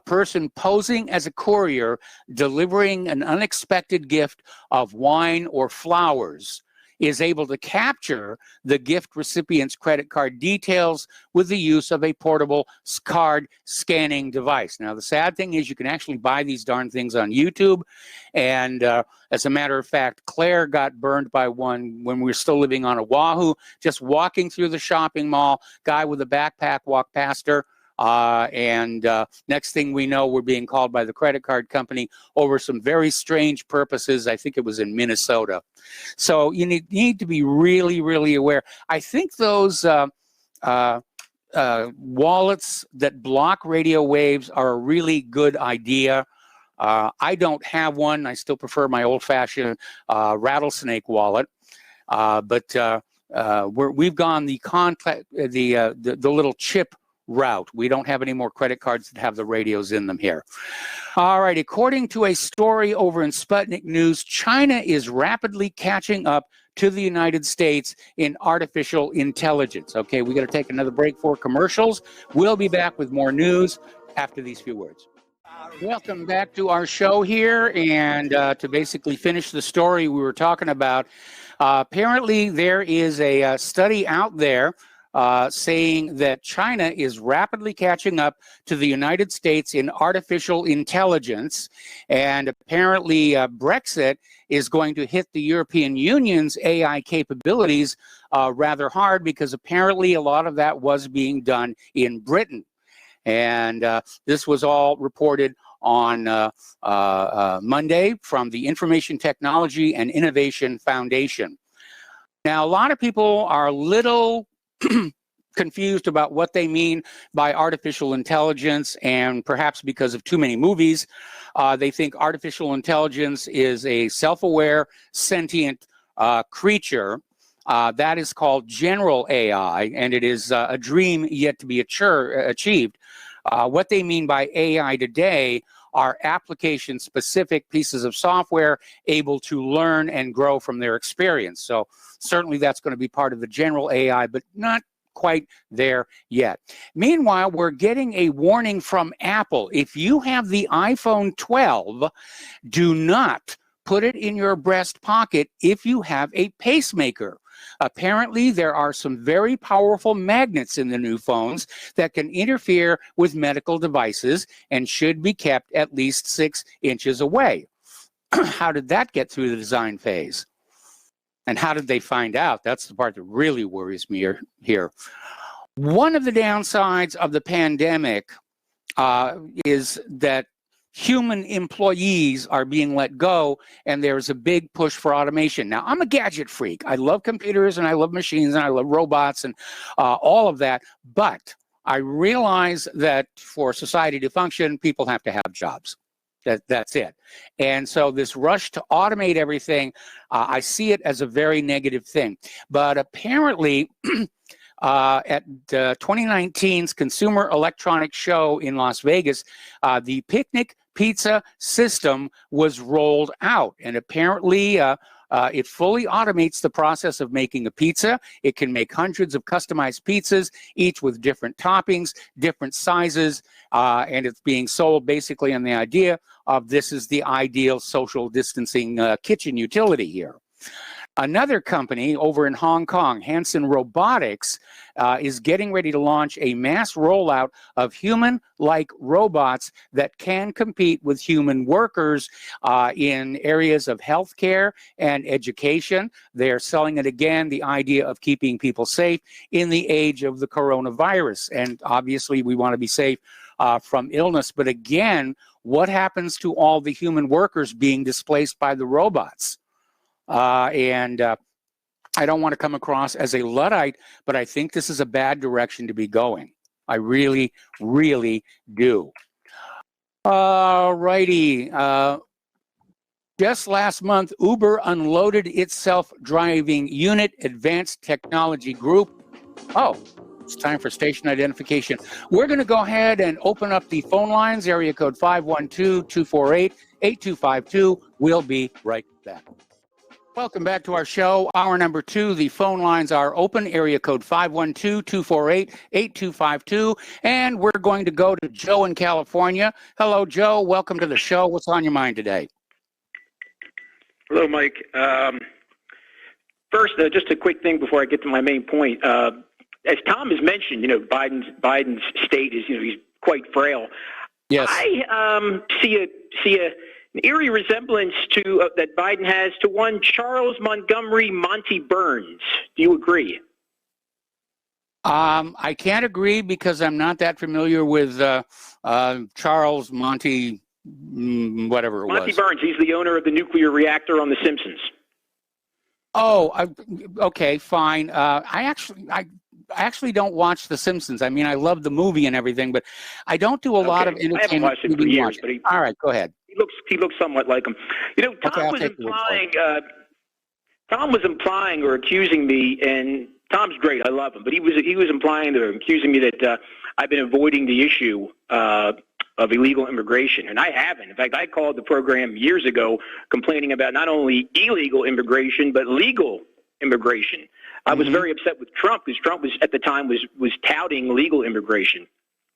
person posing as a courier delivering an unexpected gift of wine or flowers is able to capture the gift recipient's credit card details with the use of a portable card scanning device. Now, the sad thing is you can actually buy these darn things on YouTube. And as a matter of fact, Claire got burned by one when we were still living on Oahu, just walking through the shopping mall. Guy with a backpack walked past her. Next thing we know, we're being called by the credit card company over some very strange purposes. I think it was in Minnesota. So you need to be really, really aware. I think those wallets that block radio waves are a really good idea. I don't have one. I still prefer my old-fashioned rattlesnake wallet. But we've gone the little chip route. We don't have any more credit cards that have the radios in them here. All right, according to a story over in Sputnik News, China is rapidly catching up to the United States in artificial intelligence. Okay, we got to take another break for commercials. We'll be back with more news after these few words. Welcome back to our show here, and to basically finish the story we were talking about, apparently there is a study out there saying that China is rapidly catching up to the United States in artificial intelligence, and apparently Brexit is going to hit the European Union's AI capabilities rather hard, because apparently a lot of that was being done in Britain. And this was all reported on Monday from the Information Technology and Innovation Foundation. Now, a lot of people are a little confused about what they mean by artificial intelligence, and perhaps because of too many movies, they think artificial intelligence is a self-aware, sentient creature. That is called general AI, and it is a dream yet to be achieved. What they mean by AI today are application-specific pieces of software able to learn and grow from their experience. So certainly that's going to be part of the general AI, but not quite there yet. Meanwhile, we're getting a warning from Apple. If you have the iPhone 12, do not put it in your breast pocket if you have a pacemaker. Apparently, there are some very powerful magnets in the new phones that can interfere with medical devices and should be kept at least 6 inches away. How did that get through the design phase? And how did they find out? That's the part that really worries me here. One of the downsides of the pandemic is that human employees are being let go, and there's a big push for automation. Now, I'm a gadget freak. I love computers, and I love machines, and I love robots, and all of that. But I realize that for society to function, people have to have jobs. That's it. And so this rush to automate everything, I see it as a very negative thing. But apparently, at 2019's Consumer Electronics Show in Las Vegas, the picnic pizza system was rolled out. And apparently, it fully automates the process of making a pizza. It can make hundreds of customized pizzas, each with different toppings, different sizes, and it's being sold basically on the idea of this is the ideal social distancing kitchen utility here. Another company over in Hong Kong, Hanson Robotics, is getting ready to launch a mass rollout of human-like robots that can compete with human workers in areas of healthcare and education. They're selling it again, the idea of keeping people safe in the age of the coronavirus. And obviously, we want to be safe from illness. But again, what happens to all the human workers being displaced by the robots? I don't want to come across as a Luddite, but I think this is a bad direction to be going. I really, really do. All righty. Just last month, Uber unloaded its self-driving unit, Advanced Technology Group. Oh, it's time for station identification. We're going to go ahead and open up the phone lines, area code 512-248-8252. We'll be right back. Welcome back to our show. Hour number 2, the phone lines are open, area code 512-248-8252. And we're going to go to Joe in California. Hello, Joe. Welcome to the show. What's on your mind today? Hello, Mike. First, just a quick thing before I get to my main point. As Tom has mentioned, Biden's state is, he's quite frail. Yes. I see an eerie resemblance to that Biden has to one Charles Montgomery Monty Burns. Do you agree? I can't agree because I'm not that familiar with Charles Monty, whatever it was. Monty Burns. He's the owner of the nuclear reactor on The Simpsons. Oh, okay, fine. I actually don't watch The Simpsons. I mean, I love the movie and everything, but I don't do a lot of entertainment. I haven't watched it for years, but all right, go ahead. He looks somewhat like him. Tom was implying or accusing me, and Tom's great. I love him, but he was implying or accusing me that I've been avoiding the issue of illegal immigration, and I haven't. In fact, I called the program years ago complaining about not only illegal immigration but legal immigration. I was very upset with Trump because Trump was at the time was touting legal immigration.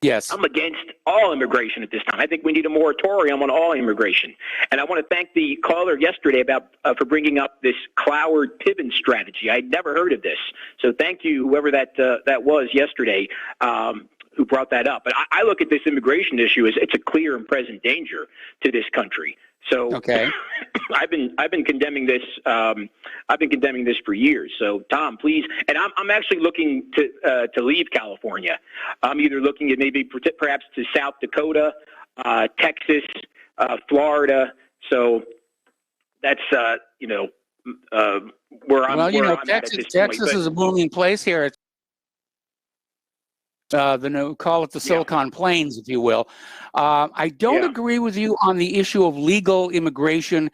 Yes. I'm against all immigration at this time. I think we need a moratorium on all immigration. And I want to thank the caller yesterday for bringing up this Cloward-Piven strategy. I'd never heard of this. So thank you, whoever that was yesterday, who brought that up. But I look at this immigration issue as it's a clear and present danger to this country. So okay. I've been condemning this. I've been condemning this for years. So Tom, please, and I'm actually looking to leave California. I'm either looking at maybe perhaps to South Dakota, Texas, Florida. So that's where I'm. Well, Texas is a booming place here. Call it the Silicon Plains, if you will. I don't agree with you on the issue of legal immigration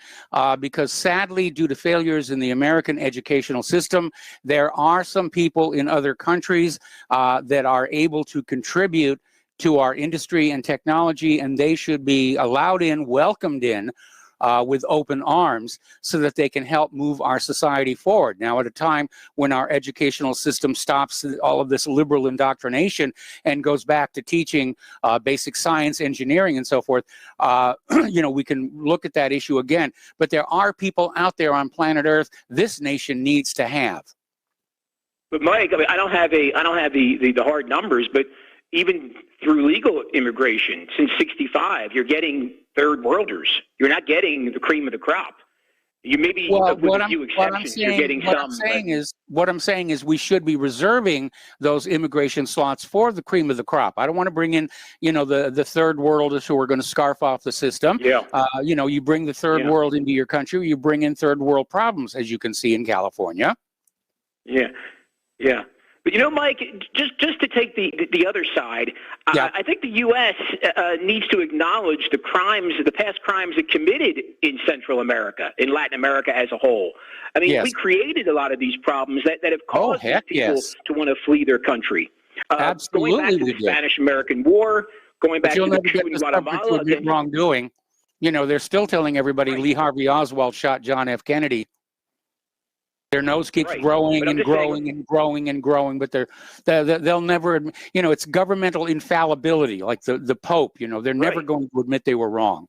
because sadly, due to failures in the American educational system, there are some people in other countries that are able to contribute to our industry and technology, and they should be allowed in, welcomed in, with open arms so that they can help move our society forward. Now, at a time when our educational system stops all of this liberal indoctrination and goes back to teaching basic science, engineering, and so forth, we can look at that issue again. But there are people out there on planet Earth this nation needs to have. But Mike, I don't have the hard numbers, but even through legal immigration since '65, you're getting third worlders. You're not getting the cream of the crop. You maybe Well, with a few exceptions, you're getting some. What I'm saying is we should be reserving those immigration slots for the cream of the crop. I don't want to bring in, the third worlders who are going to scarf off the system. Yeah. You bring the third world into your country, you bring in third world problems, as you can see in California. Yeah. Yeah. But Mike, just to take the other side, I think the U.S. Needs to acknowledge the past crimes it committed in Central America, in Latin America as a whole. I mean, we created a lot of these problems that have caused people to want to flee their country. Absolutely, going back to the Spanish-American War, going back to the coup in Guatemala. Wrongdoing. They're still telling everybody Lee Harvey Oswald shot John F. Kennedy. Their nose keeps growing and growing and growing and growing, but they'll never admit, it's governmental infallibility, like the Pope, they're never going to admit they were wrong.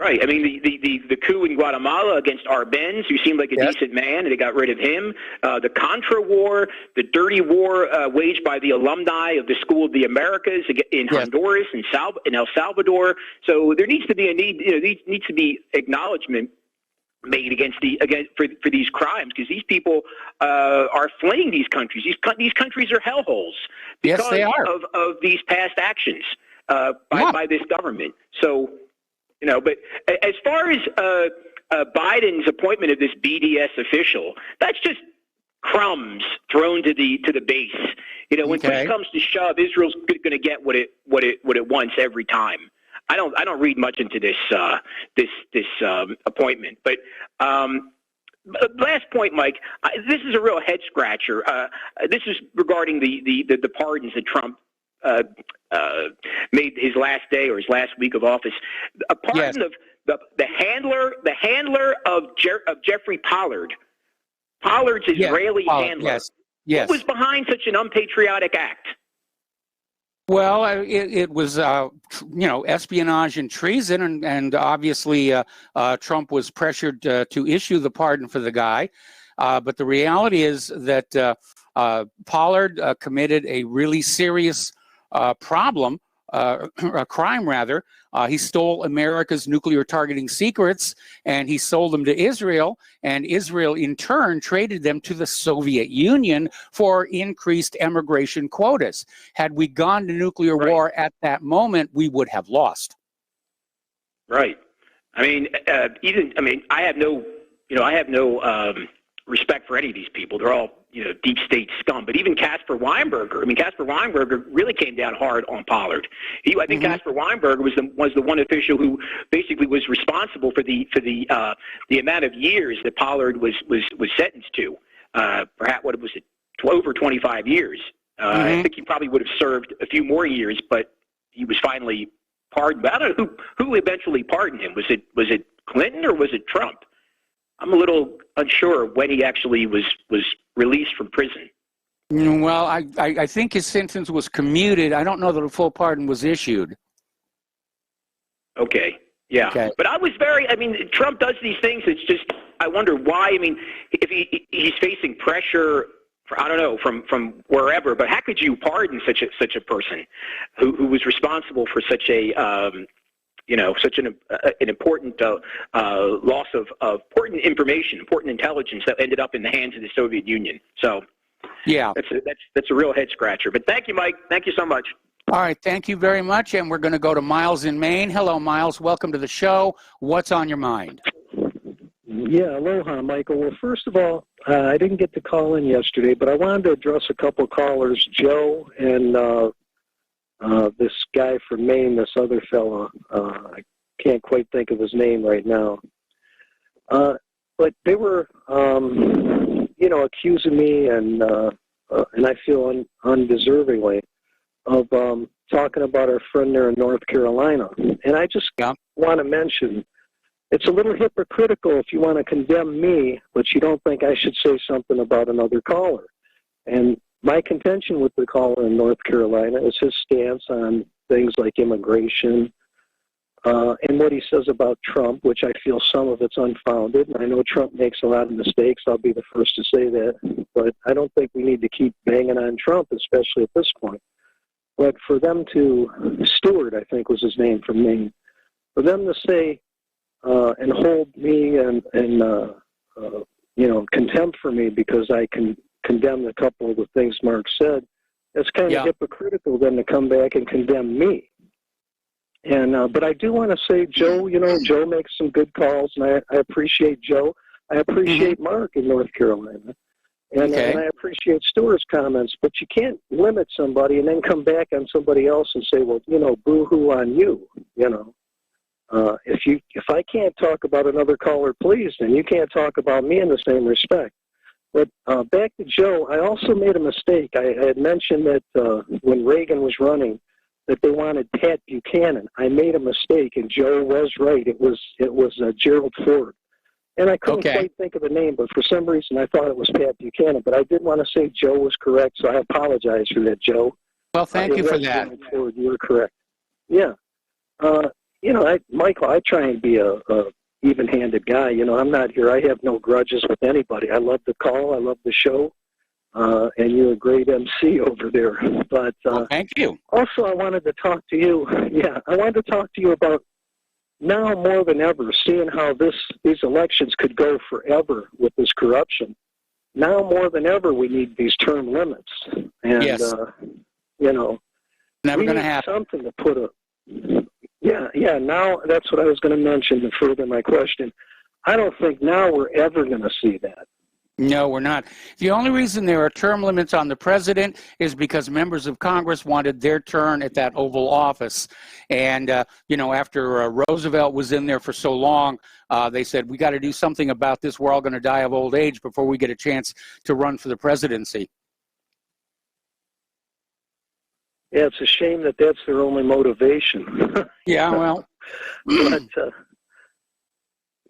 Right. I mean, the coup in Guatemala against Arbenz, who seemed like a decent man, and they got rid of him. The Contra War, the dirty war waged by the alumni of the School of the Americas in Honduras and in El Salvador. So there needs to be needs to be acknowledgement made for these crimes, because these people are fleeing these countries. These countries are hellholes because of these past actions by this government. So, but as far as Biden's appointment of this BDS official, that's just crumbs thrown to the base. When push comes to shove, Israel's going to get what it wants every time. I don't read much into this appointment, but last point, Mike. This is a real head scratcher. This is regarding the pardons that Trump made his last day or his last week of office. A pardon of the handler of Jeffrey Pollard. Pollard's Israeli handler. What was behind such an unpatriotic act? Well, it was, espionage and treason, and obviously Trump was pressured to issue the pardon for the guy. But the reality is that Pollard committed a really serious problem, a crime rather. He stole America's nuclear targeting secrets, and he sold them to Israel, and Israel in turn traded them to the Soviet Union for increased immigration quotas. Had we gone to nuclear war at that moment, we would have lost. Right. I mean, I have no respect for any of these people. They're all, deep state scum. But even Caspar Weinberger really came down hard on Pollard. I think Caspar Weinberger was the one official who basically was responsible for the amount of years that Pollard was sentenced to. Perhaps what was it, over 25 years. I think he probably would have served a few more years, but he was finally pardoned. But I don't know who eventually pardoned him. Was it Clinton or was it Trump? I'm a little unsure when he actually was released from prison. Well, I think his sentence was commuted. I don't know that a full pardon was issued. Okay. Yeah. Okay. But Trump does these things. It's just, I wonder why. I mean, if he's facing pressure, from wherever, but how could you pardon such a person who was responsible for such a, such an important loss of important information, important intelligence that ended up in the hands of the Soviet Union. So, that's a real head scratcher. But thank you, Mike. Thank you so much. All right, thank you very much. And we're going to go to Miles in Maine. Hello, Miles. Welcome to the show. What's on your mind? Yeah, aloha, Michael. Well, first of all, I didn't get to call in yesterday, but I wanted to address a couple of callers, Joe and this guy from Maine, this other fellow. I can't quite think of his name right now. But they were, accusing me, and I feel undeservingly, of talking about our friend there in North Carolina. And I just want to mention, it's a little hypocritical if you want to condemn me, but you don't think I should say something about another caller. And my contention with the caller in North Carolina is his stance on things like immigration and what he says about Trump, which I feel some of it's unfounded. And I know Trump makes a lot of mistakes. I'll be the first to say that. But I don't think we need to keep banging on Trump, especially at this point. But for them to, Stewart, I think was his name from Maine, for them to say and hold me and contempt for me because I can condemn a couple of the things Mark said. It's kind of hypocritical then to come back and condemn me. And but I do want to say, Joe, Joe makes some good calls, and I appreciate Joe. I appreciate Mark in North Carolina. And I appreciate Stuart's comments, but you can't limit somebody and then come back on somebody else and say, well, boo-hoo on you, If I can't talk about another caller, please, then you can't talk about me in the same respect. But back to Joe, I also made a mistake. I had mentioned that when Reagan was running, that they wanted Pat Buchanan. I made a mistake, and Joe was right. It was Gerald Ford. And I couldn't quite think of the name, but for some reason I thought it was Pat Buchanan. But I did want to say Joe was correct, so I apologize for that, Joe. Well, thank you for that. Ford, you were correct. Yeah. Michael, I try and be a even-handed guy. I'm not here. I have no grudges with anybody. I love the call. I love the show. And you're a great MC over there. But thank you. Also, I wanted to talk to you. Yeah, I wanted to talk to you about now more than ever, seeing how these elections could go forever with this corruption. Now more than ever, we need these term limits. And, never going to happen. Something to put a... Yeah, now that's what I was going to mention to further my question. I don't think now we're ever going to see that. No, we're not. The only reason there are term limits on the president is because members of Congress wanted their turn at that Oval Office. And, after Roosevelt was in there for so long, they said, we got to do something about this. We're all going to die of old age before we get a chance to run for the presidency. Yeah, it's a shame that that's their only motivation. Yeah, well. But,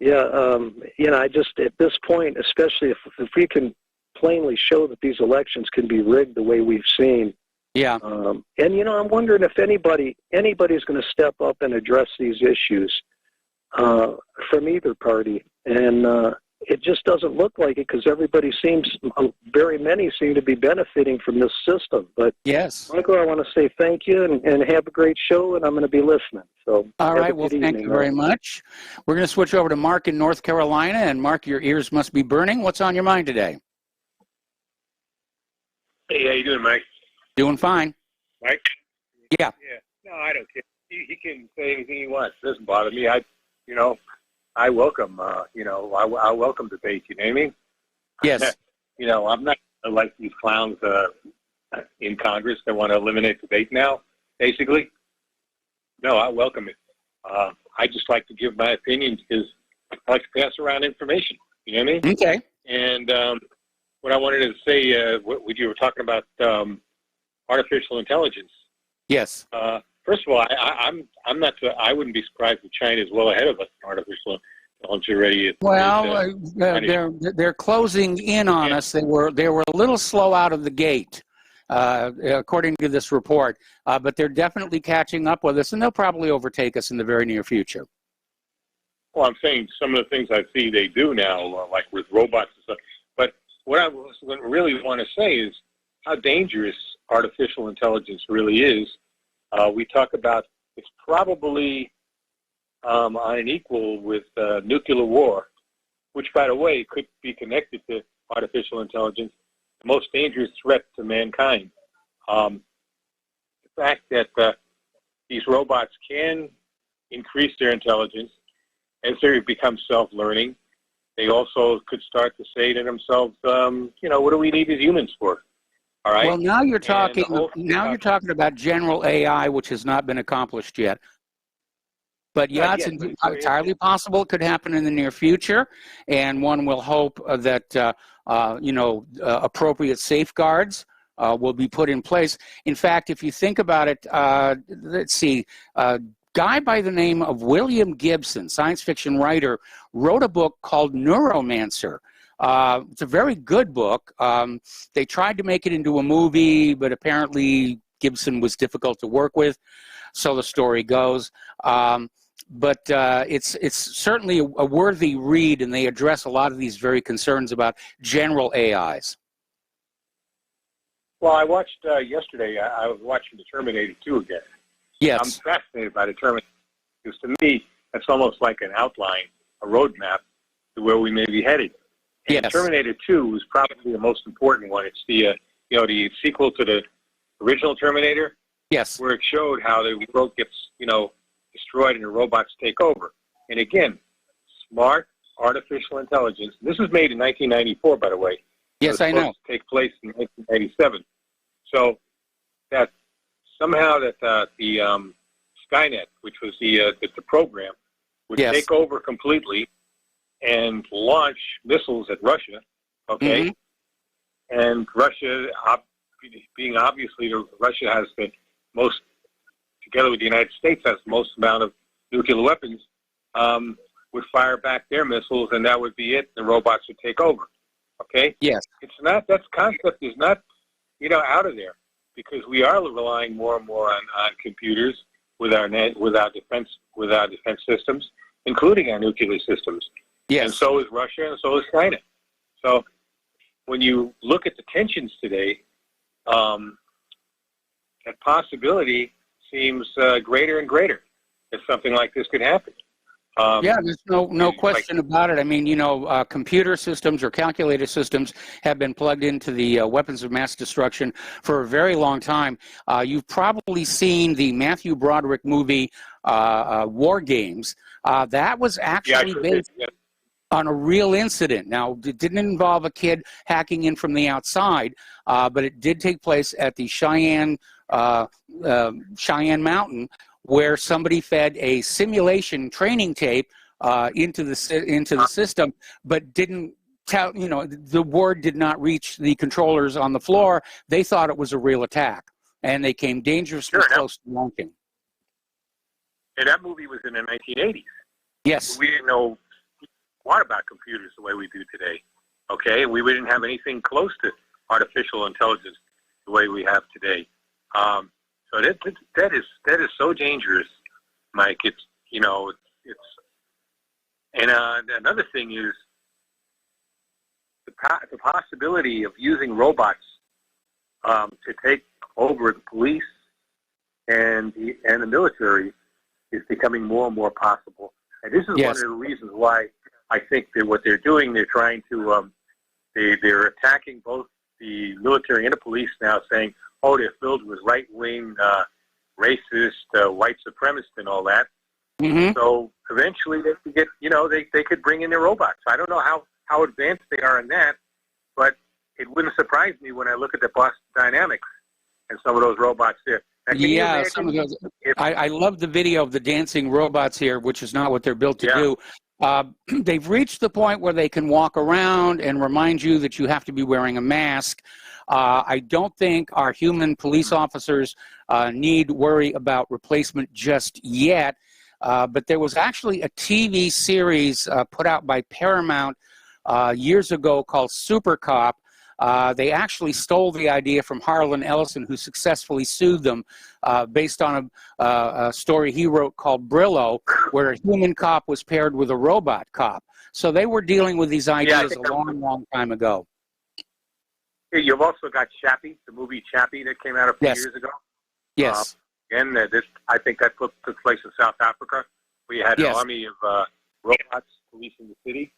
I just, at this point, especially if we can plainly show that these elections can be rigged the way we've seen. Yeah. I'm wondering if anybody's going to step up and address these issues from either party. And it just doesn't look like it because very many seem to be benefiting from this system. But yes, Michael, I want to say thank you and have a great show, and I'm going to be listening. So all right, well, thank you very much. We're going to switch over to Mark in North Carolina, and Mark, your ears must be burning. What's on your mind today? Hey, how you doing, Mike? Doing fine. Mike? Yeah. No, I don't care. He can say anything he wants. It doesn't bother me. I welcome, I welcome debate. You know what I mean? Yes. I'm not like these clowns in Congress that want to eliminate debate now, basically. No, I welcome it. I just like to give my opinion because I like to pass around information. You know what I mean? Okay. And what I wanted to say, what you were talking about artificial intelligence. Yes. First of all, I'm not. I wouldn't be surprised if China is well ahead of us in artificial intelligence already. Well, they're closing in on us. They were a little slow out of the gate, according to this report. But they're definitely catching up with us, and they'll probably overtake us in the very near future. Well, I'm saying some of the things I see they do now, like with robots and stuff. But what I really want to say is how dangerous artificial intelligence really is. We talk about it's probably on an equal with nuclear war, which, by the way, could be connected to artificial intelligence, the most dangerous threat to mankind. The fact that these robots can increase their intelligence as they become self-learning, they also could start to say to themselves, what do we need as humans for? All right. Well, now you're talking. You're talking about general AI, which has not been accomplished yet. But yeah, it's entirely possible it could happen in the near future, and one will hope that appropriate safeguards will be put in place. In fact, if you think about it, let's see. A guy by the name of William Gibson, science fiction writer, wrote a book called Neuromancer. It's a very good book. They tried to make it into a movie, but apparently Gibson was difficult to work with, so the story goes. But it's certainly a worthy read, and they address a lot of these very concerns about general AIs. Well, I watched yesterday, I was watching the Terminator 2 again. Yes. I'm fascinated by the Terminator because to me, that's almost like an outline, a roadmap to where we may be headed. And Yes. Terminator 2 is probably the most important one. It's the the sequel to the original Terminator, Yes. where it showed how the world gets destroyed and the robots take over. And again, smart artificial intelligence. This was made in 1994, by the way. Yes, I know. It was supposed to take place in 1997. So that somehow that the Skynet, which was the program, would Yes. take over completely and launch missiles at Russia, okay? Mm-hmm. And Russia, being obviously Russia has the most, together with the United States, has the most amount of nuclear weapons, would fire back their missiles, and that would be it. The robots would take over, okay? Yes. It's not, that concept is not, out of there, because we are relying more and more on computers with our defense systems, including our nuclear systems. Yes. And so is Russia, and so is China. So when you look at the tensions today, that possibility seems greater and greater that something like this could happen. Yeah, there's no question about it. I mean, computer systems or calculator systems have been plugged into the weapons of mass destruction for a very long time. You've probably seen the Matthew Broderick movie, War Games. That was actually based on a real incident. Now, it didn't involve a kid hacking in from the outside, but it did take place at the Cheyenne Mountain, where somebody fed a simulation training tape into the system, but didn't tell, the word did not reach the controllers on the floor. They thought it was a real attack, and they came dangerously close to launching. And that movie was in the 1980s. Yes. We didn't know a lot about computers the way we do today, okay? We didn't have anything close to artificial intelligence the way we have today. So that is so dangerous, Mike. It's and another thing is the possibility of using robots to take over the police and the military is becoming more and more possible. And this is one of the reasons why I think that what they're doing, they're trying to they're attacking both the military and the police now, saying, oh, they're filled with right-wing, racist, white supremacists and all that. Mm-hmm. So eventually they could get, they could bring in their robots. I don't know how advanced they are in that, but it wouldn't surprise me when I look at the Boston Dynamics and some of those robots there. Now, some of those. I love the video of the dancing robots here, which is not what they're built to do. They've reached the point where they can walk around and remind you that you have to be wearing a mask. I don't think our human police officers need worry about replacement just yet. But there was actually a TV series put out by Paramount years ago called Super Cop. They actually stole the idea from Harlan Ellison, who successfully sued them based on a story he wrote called Brillo, where a human cop was paired with a robot cop. So they were dealing with these ideas a long time ago. You've also got Chappie, the movie Chappie that came out a few years ago. Yes. And I think that took place in South Africa, where you had an army of robots policing the city.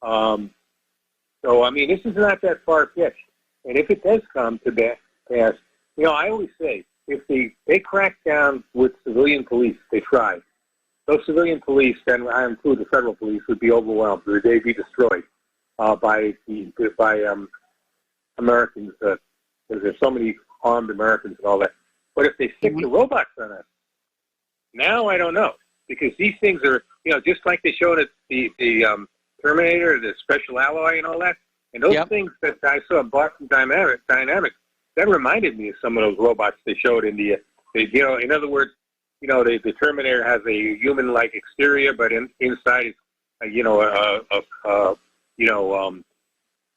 So, I mean, this is not that far-fetched. And if it does come to pass, I always say, if they crack down with civilian police, they try. Those civilian police, and I include the federal police, would be overwhelmed. They'd be destroyed by Americans, because there's so many armed Americans and all that. But if they stick the robots on us, now I don't know. Because these things are, just like they showed at the Terminator, the special alloy and all that. And those things that I saw in Boston Dynamics, that reminded me of some of those robots they showed in in other words, the Terminator has a human-like exterior, but inside it's,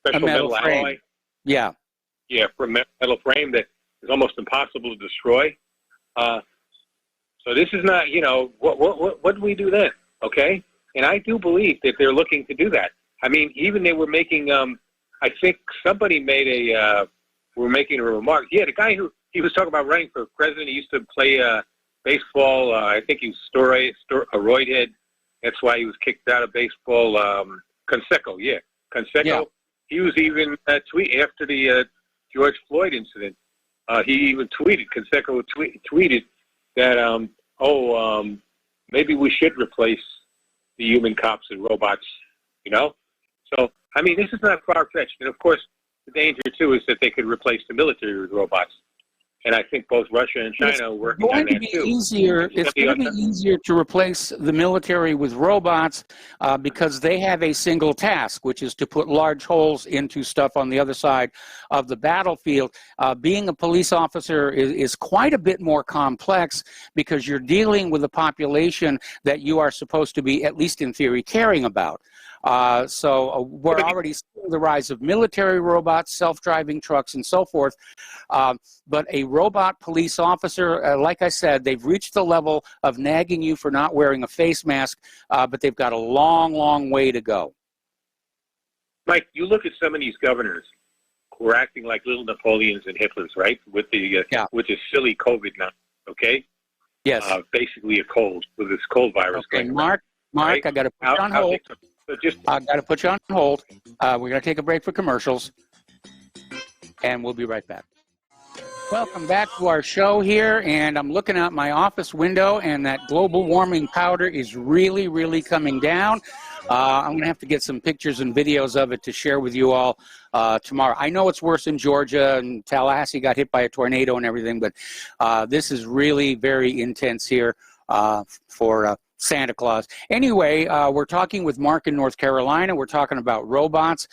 special metal alloy. Yeah. Yeah, for metal frame that is almost impossible to destroy. So this is not, what do we do then? Okay? And I do believe that they're looking to do that. I mean, even they were making, I think somebody were making a remark. Yeah, the guy he was talking about running for president, he used to play baseball. I think he was a roidhead. That's why he was kicked out of baseball. Canseco, yeah. Canseco, Yeah. he was even after the George Floyd incident. He even tweeted, Canseco tweeted that, maybe we should replace the human cops and robots, you know? So, I mean, this is not far-fetched. And, of course, the danger, too, is that they could replace the military with robots. And I think both Russia and China are working on that, too. It's going to be easier to replace the military with robots because they have a single task, which is to put large holes into stuff on the other side of the battlefield. Being a police officer is quite a bit more complex because you're dealing with a population that you are supposed to be, at least in theory, caring about. So we're already seeing the rise of military robots, self-driving trucks, and so forth. But a robot police officer, like I said, they've reached the level of nagging you for not wearing a face mask, but they've got a long, long way to go. Mike, you look at some of these governors who are acting like little Napoleons and Hitlers, right? With the silly COVID now, okay? Yes. Basically a cold, with this cold virus. Okay, going Mark, right? I got to put you on hold. I got to put you on hold. We're going to take a break for commercials, and we'll be right back. Welcome back to our show here, and I'm looking out my office window, and that global warming powder is really, really coming down. I'm going to have to get some pictures and videos of it to share with you all tomorrow. I know it's worse in Georgia, and Tallahassee got hit by a tornado and everything, but this is really very intense here for Santa Claus. Anyway, we're talking with Mark in North Carolina. We're talking about robots.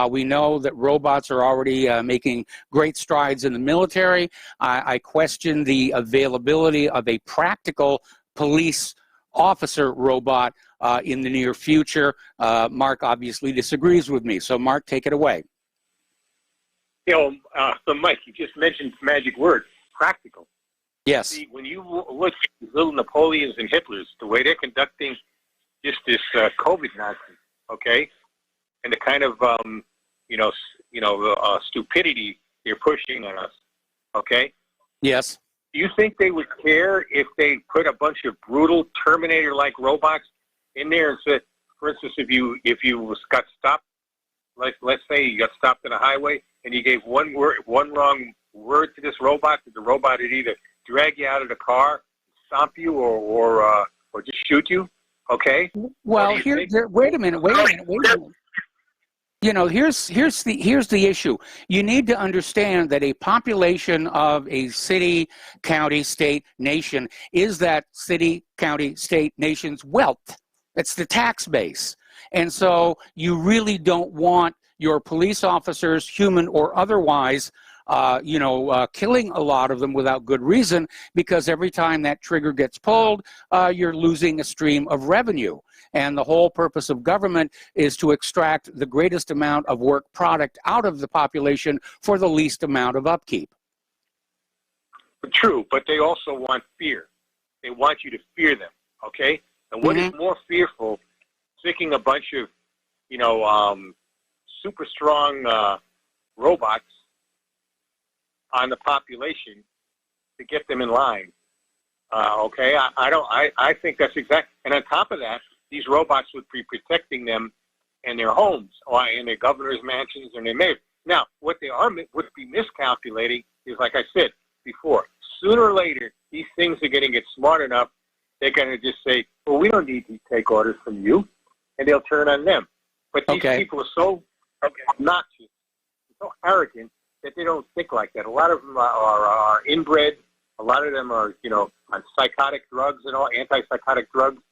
We know that robots are already making great strides in the military. I question the availability of a practical police officer robot in the near future. Mark obviously disagrees with me. So, Mark, take it away. So Mike, you just mentioned the magic word, practical. Yes. See, when you look at these little Napoleons and Hitlers, the way they're conducting just this COVID nonsense, okay, and the kind of stupidity they're pushing on us, okay. Yes. Do you think they would care if they put a bunch of brutal Terminator-like robots in there and said, for instance, if you got stopped, let's say you got stopped on a highway and you gave one wrong word to this robot, that the robot would either drag you out of the car, stomp you, or just shoot you, okay? Well, wait a minute. You know, here's the issue. You need to understand that a population of a city, county, state, nation is that city, county, state, nation's wealth. It's the tax base. And so you really don't want your police officers, human or otherwise, killing a lot of them without good reason, because every time that trigger gets pulled, you're losing a stream of revenue. And the whole purpose of government is to extract the greatest amount of work product out of the population for the least amount of upkeep. True, but they also want fear. They want you to fear them, okay? And what is more fearful, sticking a bunch of, super strong robots on the population to get them in line. Okay, I think that's exact. And on top of that, these robots would be protecting them in their homes or in their governor's mansions and their mayors. Now, what they would be miscalculating is, like I said before, sooner or later, these things are going to get smart enough. They're going to just say, well, we don't need to take orders from you, and they'll turn on them. But these people are so obnoxious, so arrogant, that they don't think like that. A lot of them are inbred. A lot of them are, on psychotic drugs and all, antipsychotic drugs.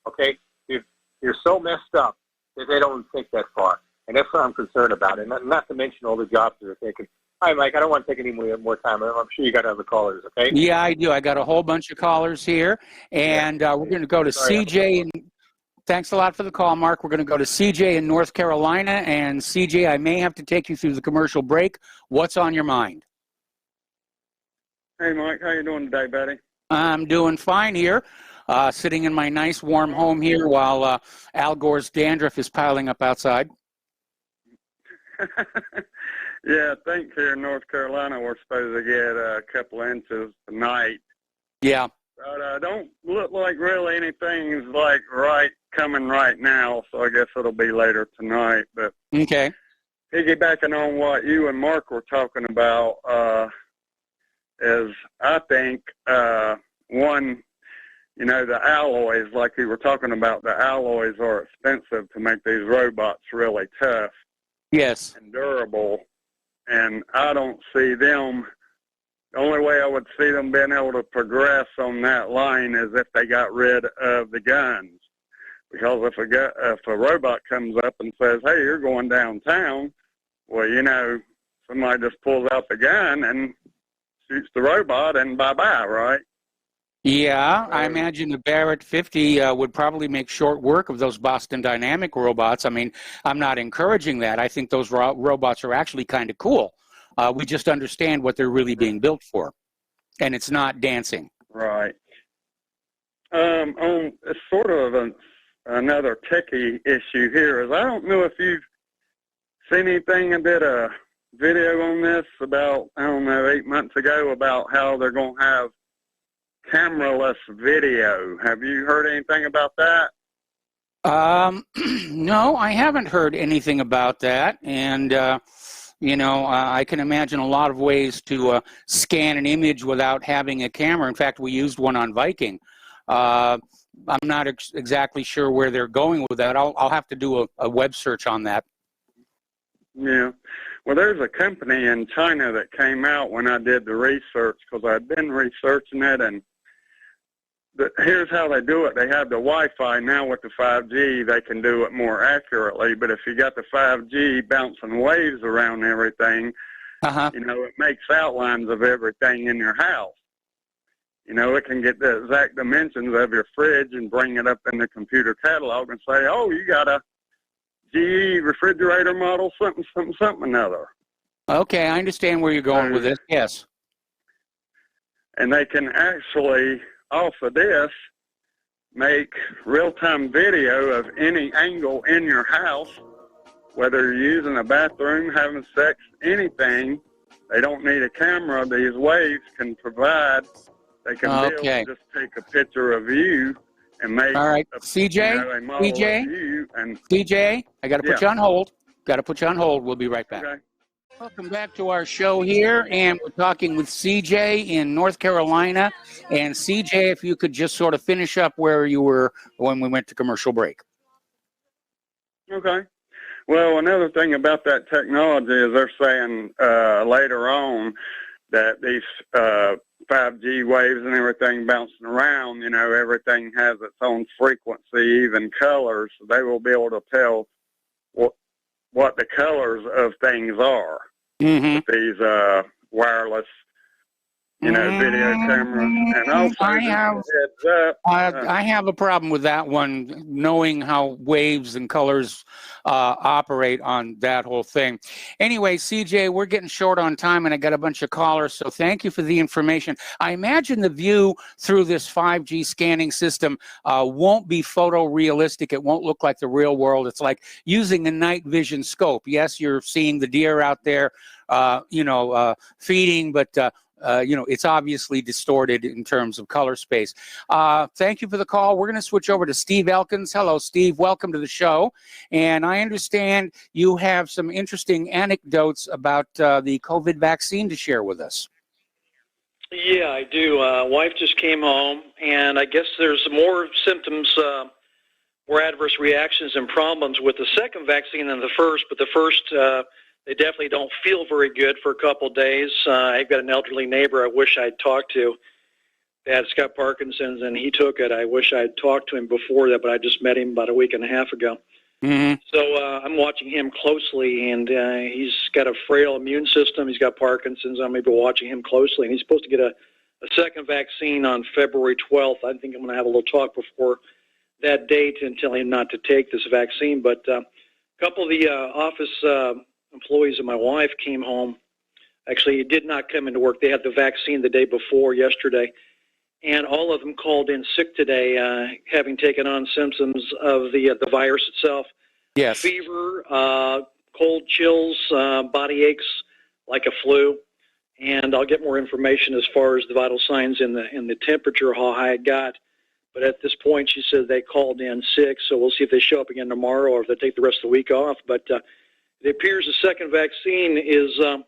Okay, they're so messed up that they don't think that far, and that's what I'm concerned about. And not to mention all the jobs that are taken. Hi, Mike. I don't want to take any more time. I'm sure you got other callers. Okay. Yeah, I do. I got a whole bunch of callers here, and we're going to go to CJ. And thanks a lot for the call, Mark. We're going to go to CJ in North Carolina, and CJ, I may have to take you through the commercial break. What's on your mind? Hey, Mike. How you doing today, buddy? I'm doing fine here, sitting in my nice warm home here while Al Gore's dandruff is piling up outside. Yeah, I think here in North Carolina we're supposed to get a couple inches tonight. Yeah. But don't look like really anything's like right coming right now, so I guess it'll be later tonight. But Okay. piggybacking on what you and Mark were talking about, is I think one, you know, the alloys, like we were talking about, the alloys are expensive to make these robots really tough. Yes. And durable. And I don't see them, the only way I would see them being able to progress on that line is if they got rid of the guns. Because if a robot comes up and says, hey, you're going downtown, well, you know, somebody just pulls out the gun and shoots the robot and bye-bye, right? Yeah, I imagine the Barrett 50 would probably make short work of those Boston Dynamic robots. I mean, I'm not encouraging that. I think those robots are actually kind of cool. We just understand what they're really being built for, and it's not dancing. Right. It's sort of another techie issue here is I don't know if you've seen anything. I did a video on this about, I don't know, 8 months ago about how they're going to have cameraless video. Have you heard anything about that? No, I haven't heard anything about that. And, you know, I can imagine a lot of ways to scan an image without having a camera. In fact, we used one on Viking. I'm not exactly sure where they're going with that. I'll have to do a web search on that. Yeah. Well, there's a company in China that came out when I did the research, because I'd been researching it, and here's how they do it. They have the Wi-Fi. Now with the 5G, they can do it more accurately, but if you got the 5G bouncing waves around everything, you know, it makes outlines of everything in your house. You know, it can get the exact dimensions of your fridge and bring it up in the computer catalog and say, oh, you got a GE refrigerator model, something, another. Okay, I understand where you're going with this, yes. And they can actually, off of this, make real-time video of any angle in your house, whether you're using a bathroom, having sex, anything. They don't need a camera. These waves can provide, they can be able to just take a picture of you and make CJ, a model of you. And CJ, I got to put you on hold. Got to put you on hold. We'll be right back. Okay. Welcome back to our show here, and we're talking with CJ in North Carolina. And CJ, if you could just sort of finish up where you were when we went to commercial break. Okay. Well, another thing about that technology is they're saying later on that these 5G waves and everything bouncing around, you know, everything has its own frequency, even colors. So they will be able to tell what the colors of things are with these wireless, you know, video cameras. And also, I have a problem with that one, knowing how waves and colors operate on that whole thing. Anyway, CJ, we're getting short on time, and I got a bunch of callers, so thank you for the information. I imagine the view through this 5G scanning system won't be photorealistic. It won't look like the real world. It's like using a night vision scope. Yes, you're seeing the deer out there, you know, feeding, but you know, it's obviously distorted in terms of color space. Thank you for the call. We're going to switch over to Steve Elkins. Hello, Steve. Welcome to the show. And I understand you have some interesting anecdotes about the COVID vaccine to share with us. Yeah, I do. Wife just came home, and I guess there's more symptoms, more adverse reactions and problems with the second vaccine than the first, but the first, they definitely don't feel very good for a couple of days. I've got an elderly neighbor I wish I'd talked to that's got Parkinson's, and he took it. I wish I'd talked to him before that, but I just met him about a week and a half ago. So I'm watching him closely, and he's got a frail immune system. He's got Parkinson's. I'm maybe watching him closely, and he's supposed to get a second vaccine on February 12th. I think I'm going to have a little talk before that date and tell him not to take this vaccine. But a couple of the office employees of my wife came home. Actually, it did not come into work. They had the vaccine the day before yesterday, and all of them called in sick today, having taken on symptoms of the virus itself. Yes. Fever, cold chills, body aches like a flu, and I'll get more information as far as the vital signs and the temperature, how high it got. But at this point, she said they called in sick, so we'll see if they show up again tomorrow or if they take the rest of the week off. But it appears the second vaccine is the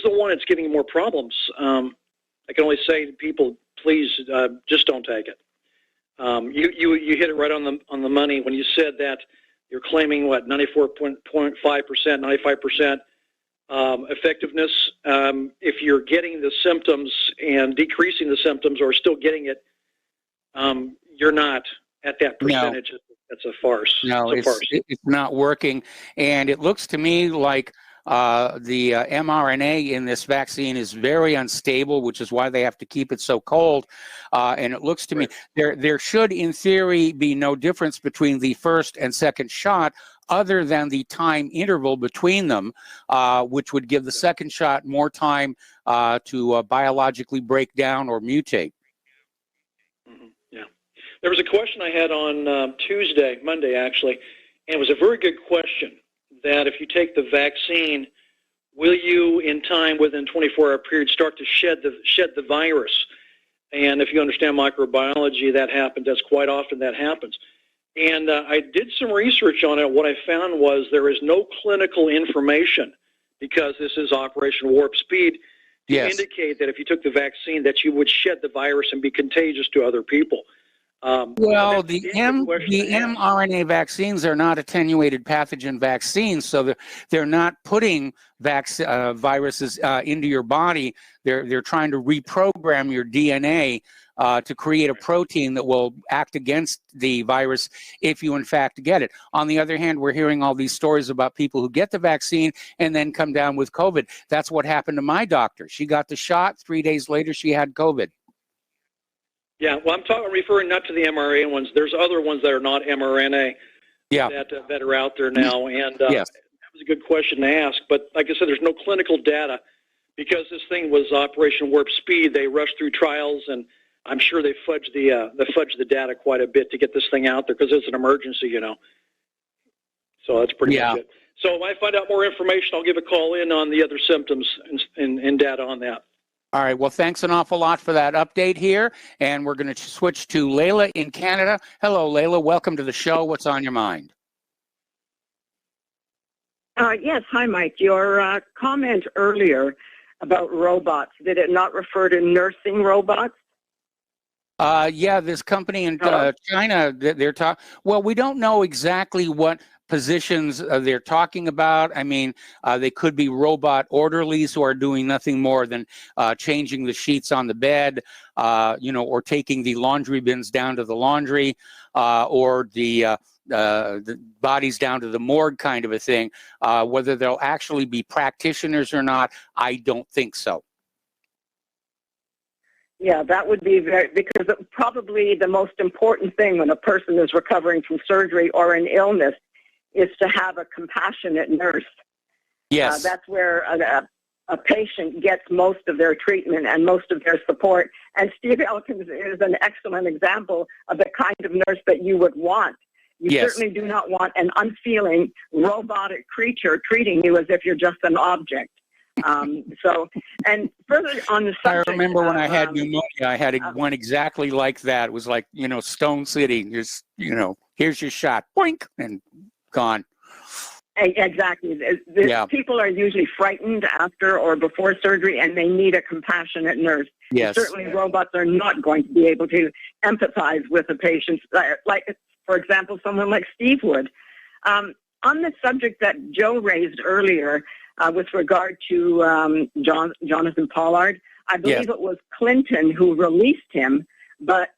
one that's giving more problems. I can only say to people, please just don't take it. You hit it right on the money when you said that you're claiming 94.5%, 95% effectiveness. If you're getting the symptoms and decreasing the symptoms or still getting it, you're not at that percentage. No. That's a farce. No, it's not working. And it looks to me like the mRNA in this vaccine is very unstable, which is why they have to keep it so cold. And it looks to me there should, in theory, be no difference between the first and second shot other than the time interval between them, which would give the second shot more time to biologically break down or mutate. There was a question I had on Monday actually, and it was a very good question, that if you take the vaccine, will you in time within 24-hour period start to shed the virus? And if you understand microbiology, that happens. That's quite often that happens. And I did some research on it. What I found was there is no clinical information, because this is Operation Warp Speed, to indicate that if you took the vaccine that you would shed the virus and be contagious to other people. Well, the mRNA vaccines are not attenuated pathogen vaccines, so they're not putting viruses into your body. They're trying to reprogram your DNA to create a protein that will act against the virus if you in fact get it. On the other hand, we're hearing all these stories about people who get the vaccine and then come down with COVID. That's what happened to my doctor. She got the shot. 3 days later, she had COVID. Yeah, well, I'm referring not to the mRNA ones. There's other ones that are not mRNA that are out there now. And that was a good question to ask. But like I said, there's no clinical data, because this thing was Operation Warp Speed. They rushed through trials, and I'm sure they fudged the data quite a bit to get this thing out there, because it's an emergency, So that's pretty much it. So if I find out more information, I'll give a call in on the other symptoms and data on that. All right. Well, thanks an awful lot for that update here. And we're going to switch to Layla in Canada. Hello, Layla. Welcome to the show. What's on your mind? Yes. Hi, Mike. Your comment earlier about robots, did it not refer to nursing robots? Yeah, this company in China, they're talking. Well, we don't know exactly what positions they're talking about. I mean, they could be robot orderlies who are doing nothing more than changing the sheets on the bed, or taking the laundry bins down to the laundry, or the bodies down to the morgue, kind of a thing. Whether they'll actually be practitioners or not, I don't think so. Yeah, that would be because probably the most important thing when a person is recovering from surgery or an illness is to have a compassionate nurse. Yes. That's where a patient gets most of their treatment and most of their support. And Steve Elkins is an excellent example of the kind of nurse that you would want. You certainly do not want an unfeeling robotic creature treating you as if you're just an object. And further on the subject, I remember when I had pneumonia, I had one exactly like that. It was like, Stone City. Just, here's your shot, boink, and gone. Exactly. People are usually frightened after or before surgery, and they need a compassionate nurse. Yes. Certainly, robots are not going to be able to empathize with a patient, like, for example, someone like Steve would. On the subject that Joe raised earlier, with regard to Jonathan Pollard, I believe it was Clinton who released him, but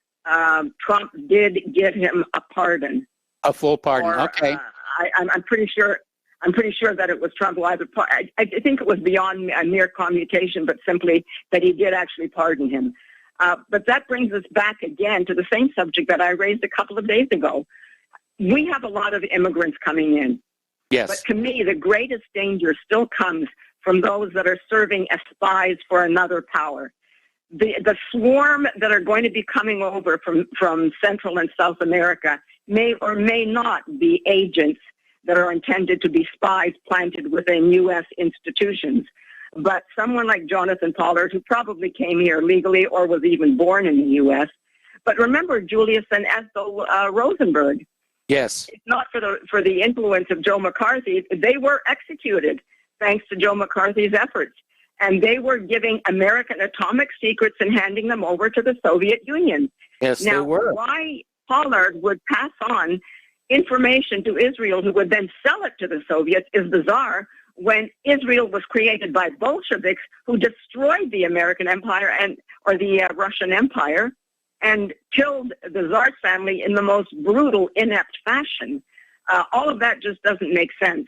Trump did give him a pardon. A full pardon. Okay. I'm pretty sure that it was Trump who either. I think it was beyond a mere commutation, but simply that he did actually pardon him. But that brings us back again to the same subject that I raised a couple of days ago. We have a lot of immigrants coming in. Yes. But to me, the greatest danger still comes from those that are serving as spies for another power. The swarm that are going to be coming over from Central and South America may or may not be agents that are intended to be spies planted within U.S. institutions. But someone like Jonathan Pollard, who probably came here legally or was even born in the U.S., But remember Julius and Ethel Rosenberg. Yes. It's not for the influence of Joe McCarthy. They were executed thanks to Joe McCarthy's efforts. And they were giving American atomic secrets and handing them over to the Soviet Union. Yes, now, they were. Why Pollard would pass on information to Israel, who would then sell it to the Soviets, is bizarre, when Israel was created by Bolsheviks who destroyed the American Empire or the Russian Empire and killed the Tsar family in the most brutal, inept fashion. All of that just doesn't make sense.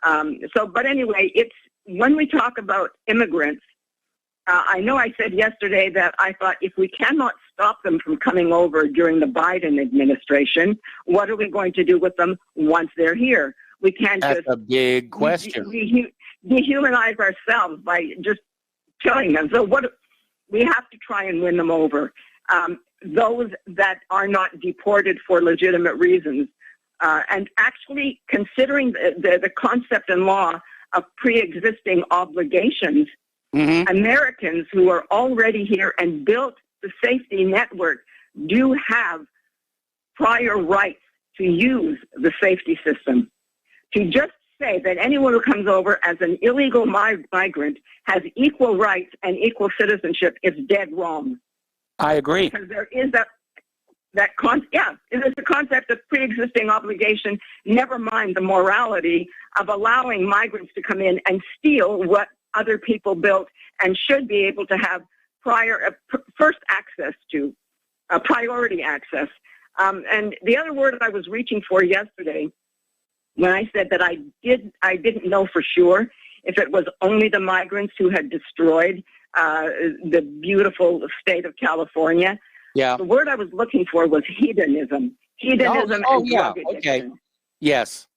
But anyway, it's when we talk about immigrants, I know I said yesterday that I thought if we cannot stop them from coming over during the Biden administration, what are we going to do with them once they're here? We can't That's a big question. We dehumanize ourselves by just killing them. So we have to try and win them over. Those that are not deported for legitimate reasons. And actually considering the concept and law of pre-existing obligations, Americans who are already here and built the safety network do have prior rights to use the safety system. To just say that anyone who comes over as an illegal migrant has equal rights and equal citizenship is dead wrong. I agree. Because there is it is the concept of pre-existing obligation, never mind the morality of allowing migrants to come in and steal what other people built and should be able to have first access to, priority access. And the other word I was reaching for yesterday when I said that I didn't know for sure if it was only the migrants who had destroyed the beautiful state of California. Yeah. The word I was looking for was hedonism. Hedonism and drug addiction. Okay. Yes.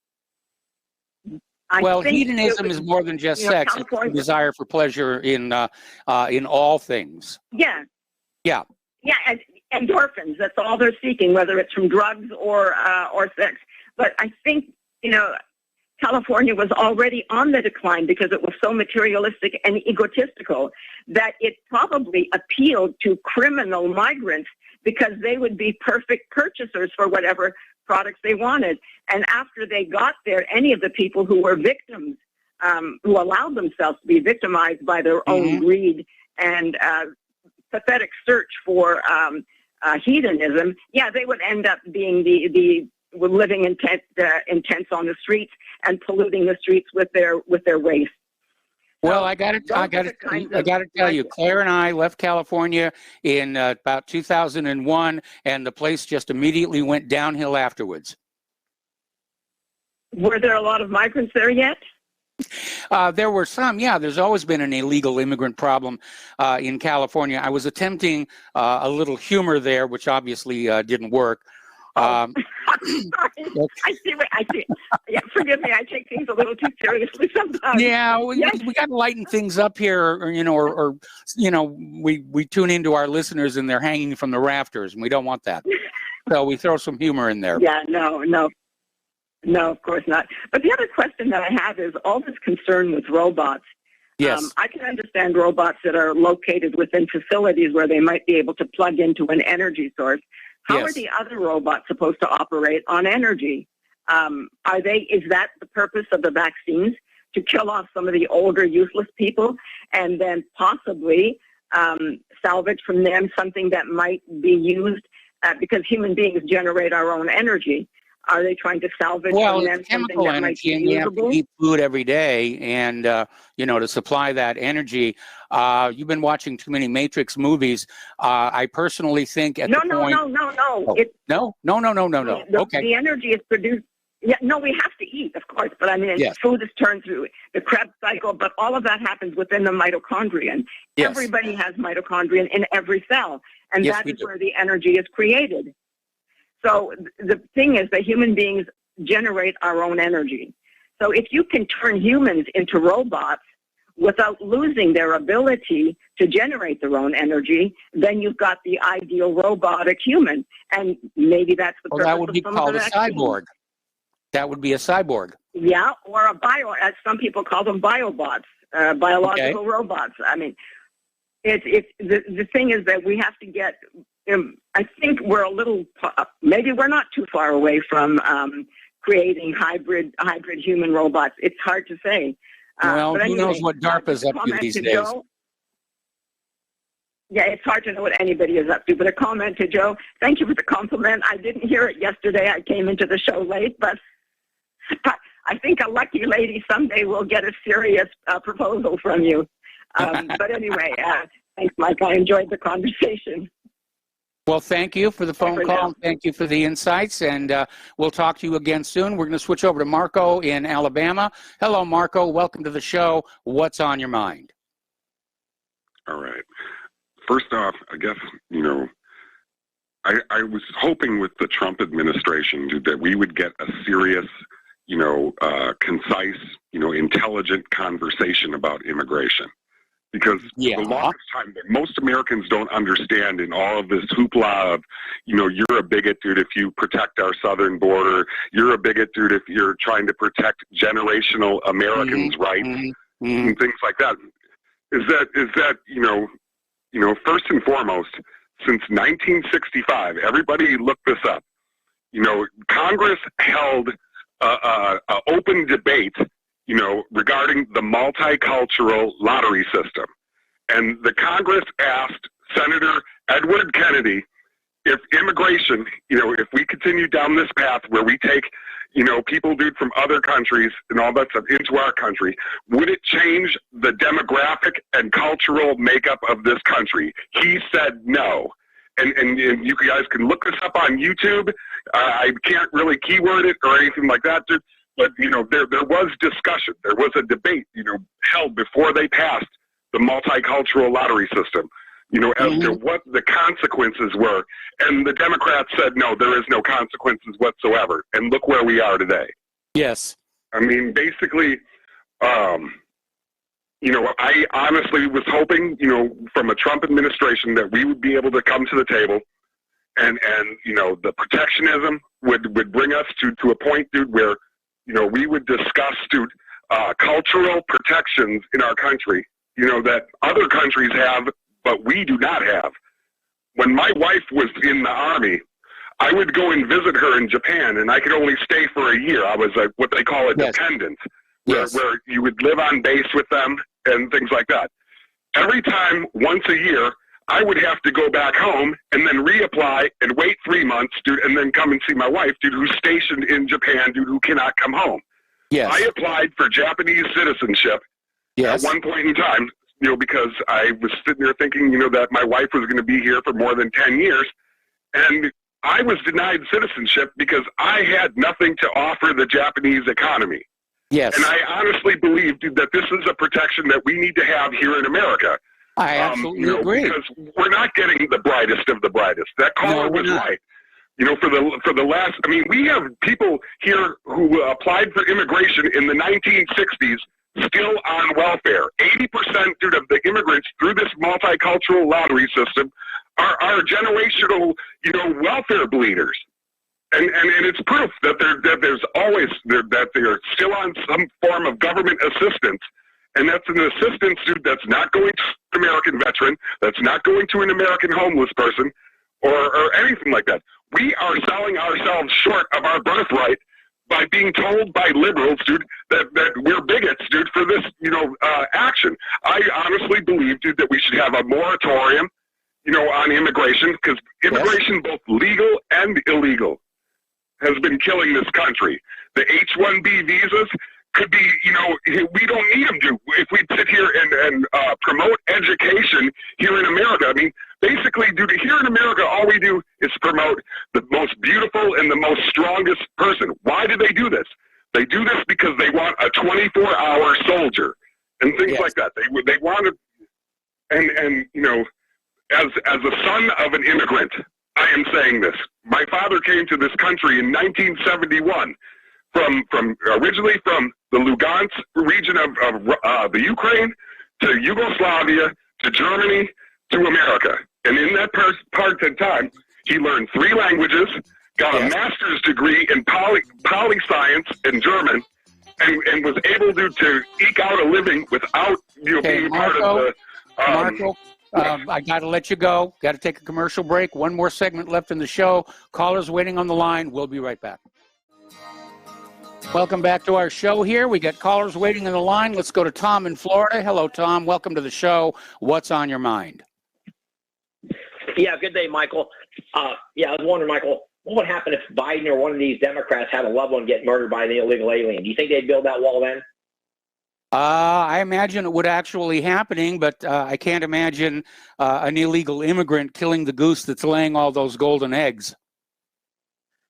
Hedonism is more than just sex. It's a desire for pleasure in all things. Yeah. Yeah. Yeah, and endorphins. That's all they're seeking, whether it's from drugs or sex. But I think, California was already on the decline because it was so materialistic and egotistical that it probably appealed to criminal migrants because they would be perfect purchasers for whatever products they wanted. And after they got there, any of the people who were victims, who allowed themselves to be victimized by their own greed and pathetic search for hedonism, they would end up being living in tents on the streets and polluting the streets with their waste. Well, I got to tell you, Claire and I left California in about 2001, and the place just immediately went downhill afterwards. Were there a lot of migrants there yet? There were some, yeah. There's always been an illegal immigrant problem in California. I was attempting a little humor there, which obviously didn't work. Sorry. I see. Yeah, forgive me. I take things a little too seriously sometimes. Yeah, we got to lighten things up here, or we tune into our listeners and they're hanging from the rafters, and we don't want that. So we throw some humor in there. Yeah, no, of course not. But the other question that I have is all this concern with robots. Yes. I can understand robots that are located within facilities where they might be able to plug into an energy source. How are the other robots supposed to operate on energy? Is that the purpose of the vaccines, to kill off some of the older, useless people, and then possibly salvage from them something that might be used because human beings generate our own energy? Are they trying to salvage from them something that might be usable? And you have to eat food every day, and to supply that energy. You've been watching too many Matrix movies. I personally think at the point. No. Okay. The energy is produced. Yeah, no, we have to eat, of course, but I mean, food is turned through the Krebs cycle, but all of that happens within the mitochondrion. Yes. Everybody has mitochondrion in every cell, and that is where the energy is created. So the thing is that human beings generate our own energy. So if you can turn humans into robots without losing their ability to generate their own energy, then you've got the ideal robotic human. And maybe that's the purpose that would be of some called of a the vaccines. cyborg. That would be a cyborg. Yeah, or as some people call them, biobots, biological robots. I mean, the thing is that we have to get I think we're a little, maybe we're not too far away from creating hybrid human robots. It's hard to say. Well, but anyway, who knows what DARPA's up to these days? Joe. Yeah, it's hard to know what anybody is up to, but a comment to Joe. Thank you for the compliment. I didn't hear it yesterday. I came into the show late, but I think a lucky lady someday will get a serious proposal from you. But anyway, thanks, Mike. I enjoyed the conversation. Well, thank you for the phone call. Thank you for the insights, and we'll talk to you again soon. We're going to switch over to Marco in Alabama. Hello, Marco. Welcome to the show. What's on your mind? All right. First off, I guess, I was hoping with the Trump administration that we would get a serious, concise, intelligent conversation about immigration. Because the longest time, most Americans don't understand in all of this hoopla of, you're a bigot, dude, if you protect our southern border. You're a bigot, dude, if you're trying to protect generational Americans' rights and things like that. Is that first and foremost, since 1965, everybody look this up. Congress held a open debate, regarding the multicultural lottery system. And the Congress asked Senator Edward Kennedy if immigration, if we continue down this path where we take, people, dude, from other countries and all that stuff into our country, would it change the demographic and cultural makeup of this country? He said no. And you guys can look this up on YouTube. I can't really keyword it or anything like that, dude. But, there was discussion. There was a debate, held before they passed the multicultural lottery system, as to what the consequences were. And the Democrats said, no, there is no consequences whatsoever. And look where we are today. Yes. I mean, basically, I honestly was hoping, from a Trump administration that we would be able to come to the table and the protectionism would bring us to a point, dude, where we would discuss, dude, cultural protections in our country, that other countries have, but we do not have. When my wife was in the Army, I would go and visit her in Japan, and I could only stay for a year. I was what they call a dependent, where you would live on base with them and things like that. Every time, once a year, I would have to go back home and then reapply and wait 3 months, dude, and then come and see my wife, dude, who's stationed in Japan, dude, who cannot come home. Yes. I applied for Japanese citizenship at one point in time, because I was sitting there thinking, that my wife was going to be here for more than 10 years. And I was denied citizenship because I had nothing to offer the Japanese economy. Yes. And I honestly believe, dude, that this is a protection that we need to have here in America. I absolutely agree. Because we're not getting the brightest of the brightest. That caller was right. For the last, we have people here who applied for immigration in the 1960s still on welfare. 80%, dude, of the immigrants through this multicultural lottery system are generational, welfare bleeders. And it's proof that they're still on some form of government assistance. And that's an assistance, dude, that's not going to an American veteran, that's not going to an American homeless person, or anything like that. We are selling ourselves short of our birthright by being told by liberals, dude, that we're bigots, dude, for this, action. I honestly believe, dude, that we should have a moratorium, on immigration, because immigration, both legal and illegal, has been killing this country. The H-1B visas could be, we don't need them to. If we sit here and promote education here in America, basically, dude, here in America, all we do is promote the most beautiful and the most strongest person. Why do they do this? They do this because they want a 24-hour soldier and things like that. They want to, and as a son of an immigrant, I am saying this. My father came to this country in 1971 originally from the Lugansk region of the Ukraine to Yugoslavia to Germany to America. And in that part of time, he learned 3 languages, got a master's degree in poli-science in German, and was able to eke out a living without being part of the... I got to let you go. Got to take a commercial break. One more segment left in the show. Callers waiting on the line. We'll be right back. Welcome back to our show here. We got callers waiting on the line. Let's go to Tom in Florida. Hello, Tom. Welcome to the show. What's on your mind? Yeah, good day, Michael. I was wondering, Michael, what would happen if Biden or one of these Democrats had a loved one get murdered by an illegal alien? Do you think they'd build that wall then? I imagine it would actually happening, but I can't imagine an illegal immigrant killing the goose that's laying all those golden eggs.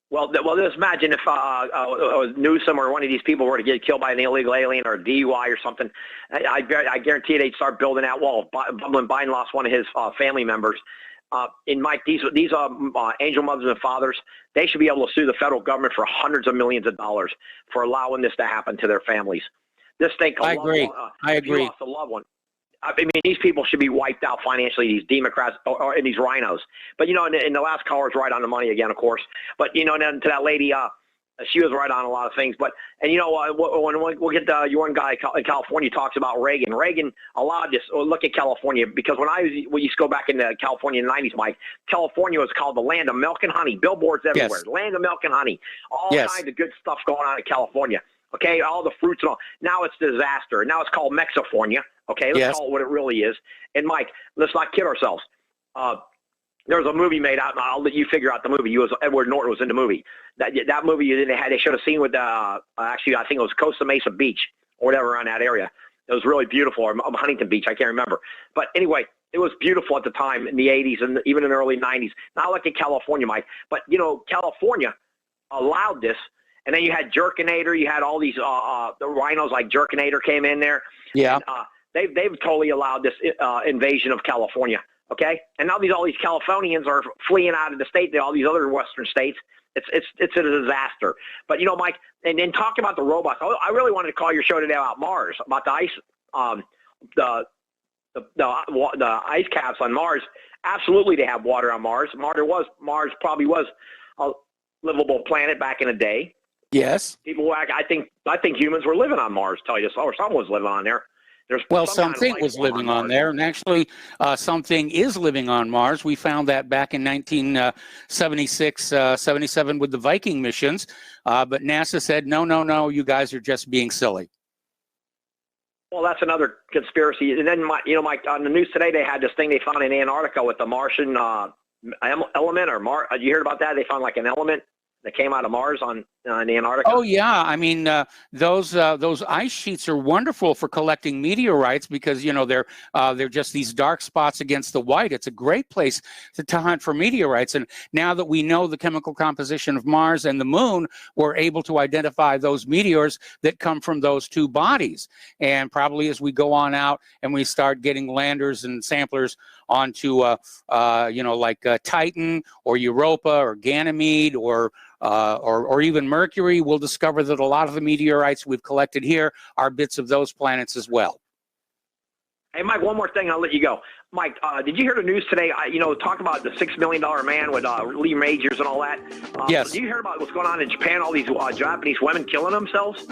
Well, just imagine if Newsom or one of these people were to get killed by an illegal alien or a DUI or something. I guarantee they'd start building that wall. When Biden lost one of his family members, in Mike, these angel mothers and fathers, they should be able to sue the federal government for hundreds of millions of dollars for allowing this to happen to their families. This thing called I agree. I agree. If you lost a loved one, I mean, these people should be wiped out financially, these Democrats or these rhinos. But, in the last call was right on the money again, of course. But, then to that lady, she was right on a lot of things. But, when we'll get your one guy in California talks about Reagan. Reagan allowed this. Look at California, because when we used to go back into California in the 90s, Mike, California was called the land of milk and honey. Billboards everywhere. Yes. Land of milk and honey. All kinds of good stuff going on in California. Okay, all the fruits and all. Now it's disaster. Now it's called Mexifornia. Okay, let's call it what it really is. And Mike, let's not kid ourselves. There was a movie made out, and I'll let you figure out the movie. Edward Norton was in the movie. That movie they should have seen with actually I think it was Costa Mesa Beach or whatever around that area. It was really beautiful, or Huntington Beach, I can't remember. But anyway, it was beautiful at the time in the 80s and even in the early 90s. Not like in California, Mike, but California allowed this. And then you had Jerkinator. You had all these the rhinos like Jerkinator came in there. Yeah. And, they've totally allowed this invasion of California. Okay. And now all these Californians are fleeing out of the state to all these other Western states. It's a disaster. But Mike, and then talking about the robots, I really wanted to call your show today about Mars, about the ice, the ice caps on Mars. Absolutely, they have water on Mars. Mars probably was a livable planet back in the day. Yes. People, I think humans were living on Mars. Tell you, or someone was living on there. Something was living on there, and actually, something is living on Mars. We found that back in 1976, 77 with the Viking missions, but NASA said, no, you guys are just being silly. Well, that's another conspiracy. And then, Mike, on the news today, they had this thing they found in Antarctica with the Martian element, or you heard about that? They found like an element that came out of Mars on Antarctica. Oh yeah, I mean those ice sheets are wonderful for collecting meteorites because they're just these dark spots against the white. It's a great place to hunt for meteorites. And now that we know the chemical composition of Mars and the Moon, we're able to identify those meteors that come from those two bodies. And probably as we go on out and we start getting landers and samplers onto like Titan or Europa or Ganymede or even Mercury, we'll discover that a lot of the meteorites we've collected here are bits of those planets as well. Hey, Mike, one more thing, I'll let you go. Mike, did you hear the news today? Talk about the $6 million man with Lee Majors and all that. Yes. Did you hear about what's going on in Japan, all these Japanese women killing themselves?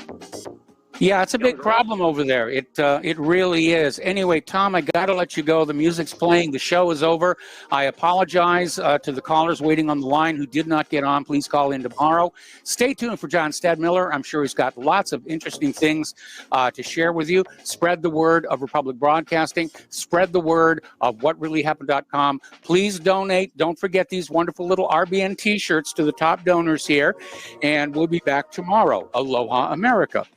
Yeah, it's a big problem over there. It really is. Anyway, Tom, I got to let you go. The music's playing. The show is over. I apologize to the callers waiting on the line who did not get on. Please call in tomorrow. Stay tuned for John Stadmiller. I'm sure he's got lots of interesting things to share with you. Spread the word of Republic Broadcasting. Spread the word of whatreallyhappened.com. Please donate. Don't forget these wonderful little RBN T-shirts to the top donors here. And we'll be back tomorrow. Aloha, America.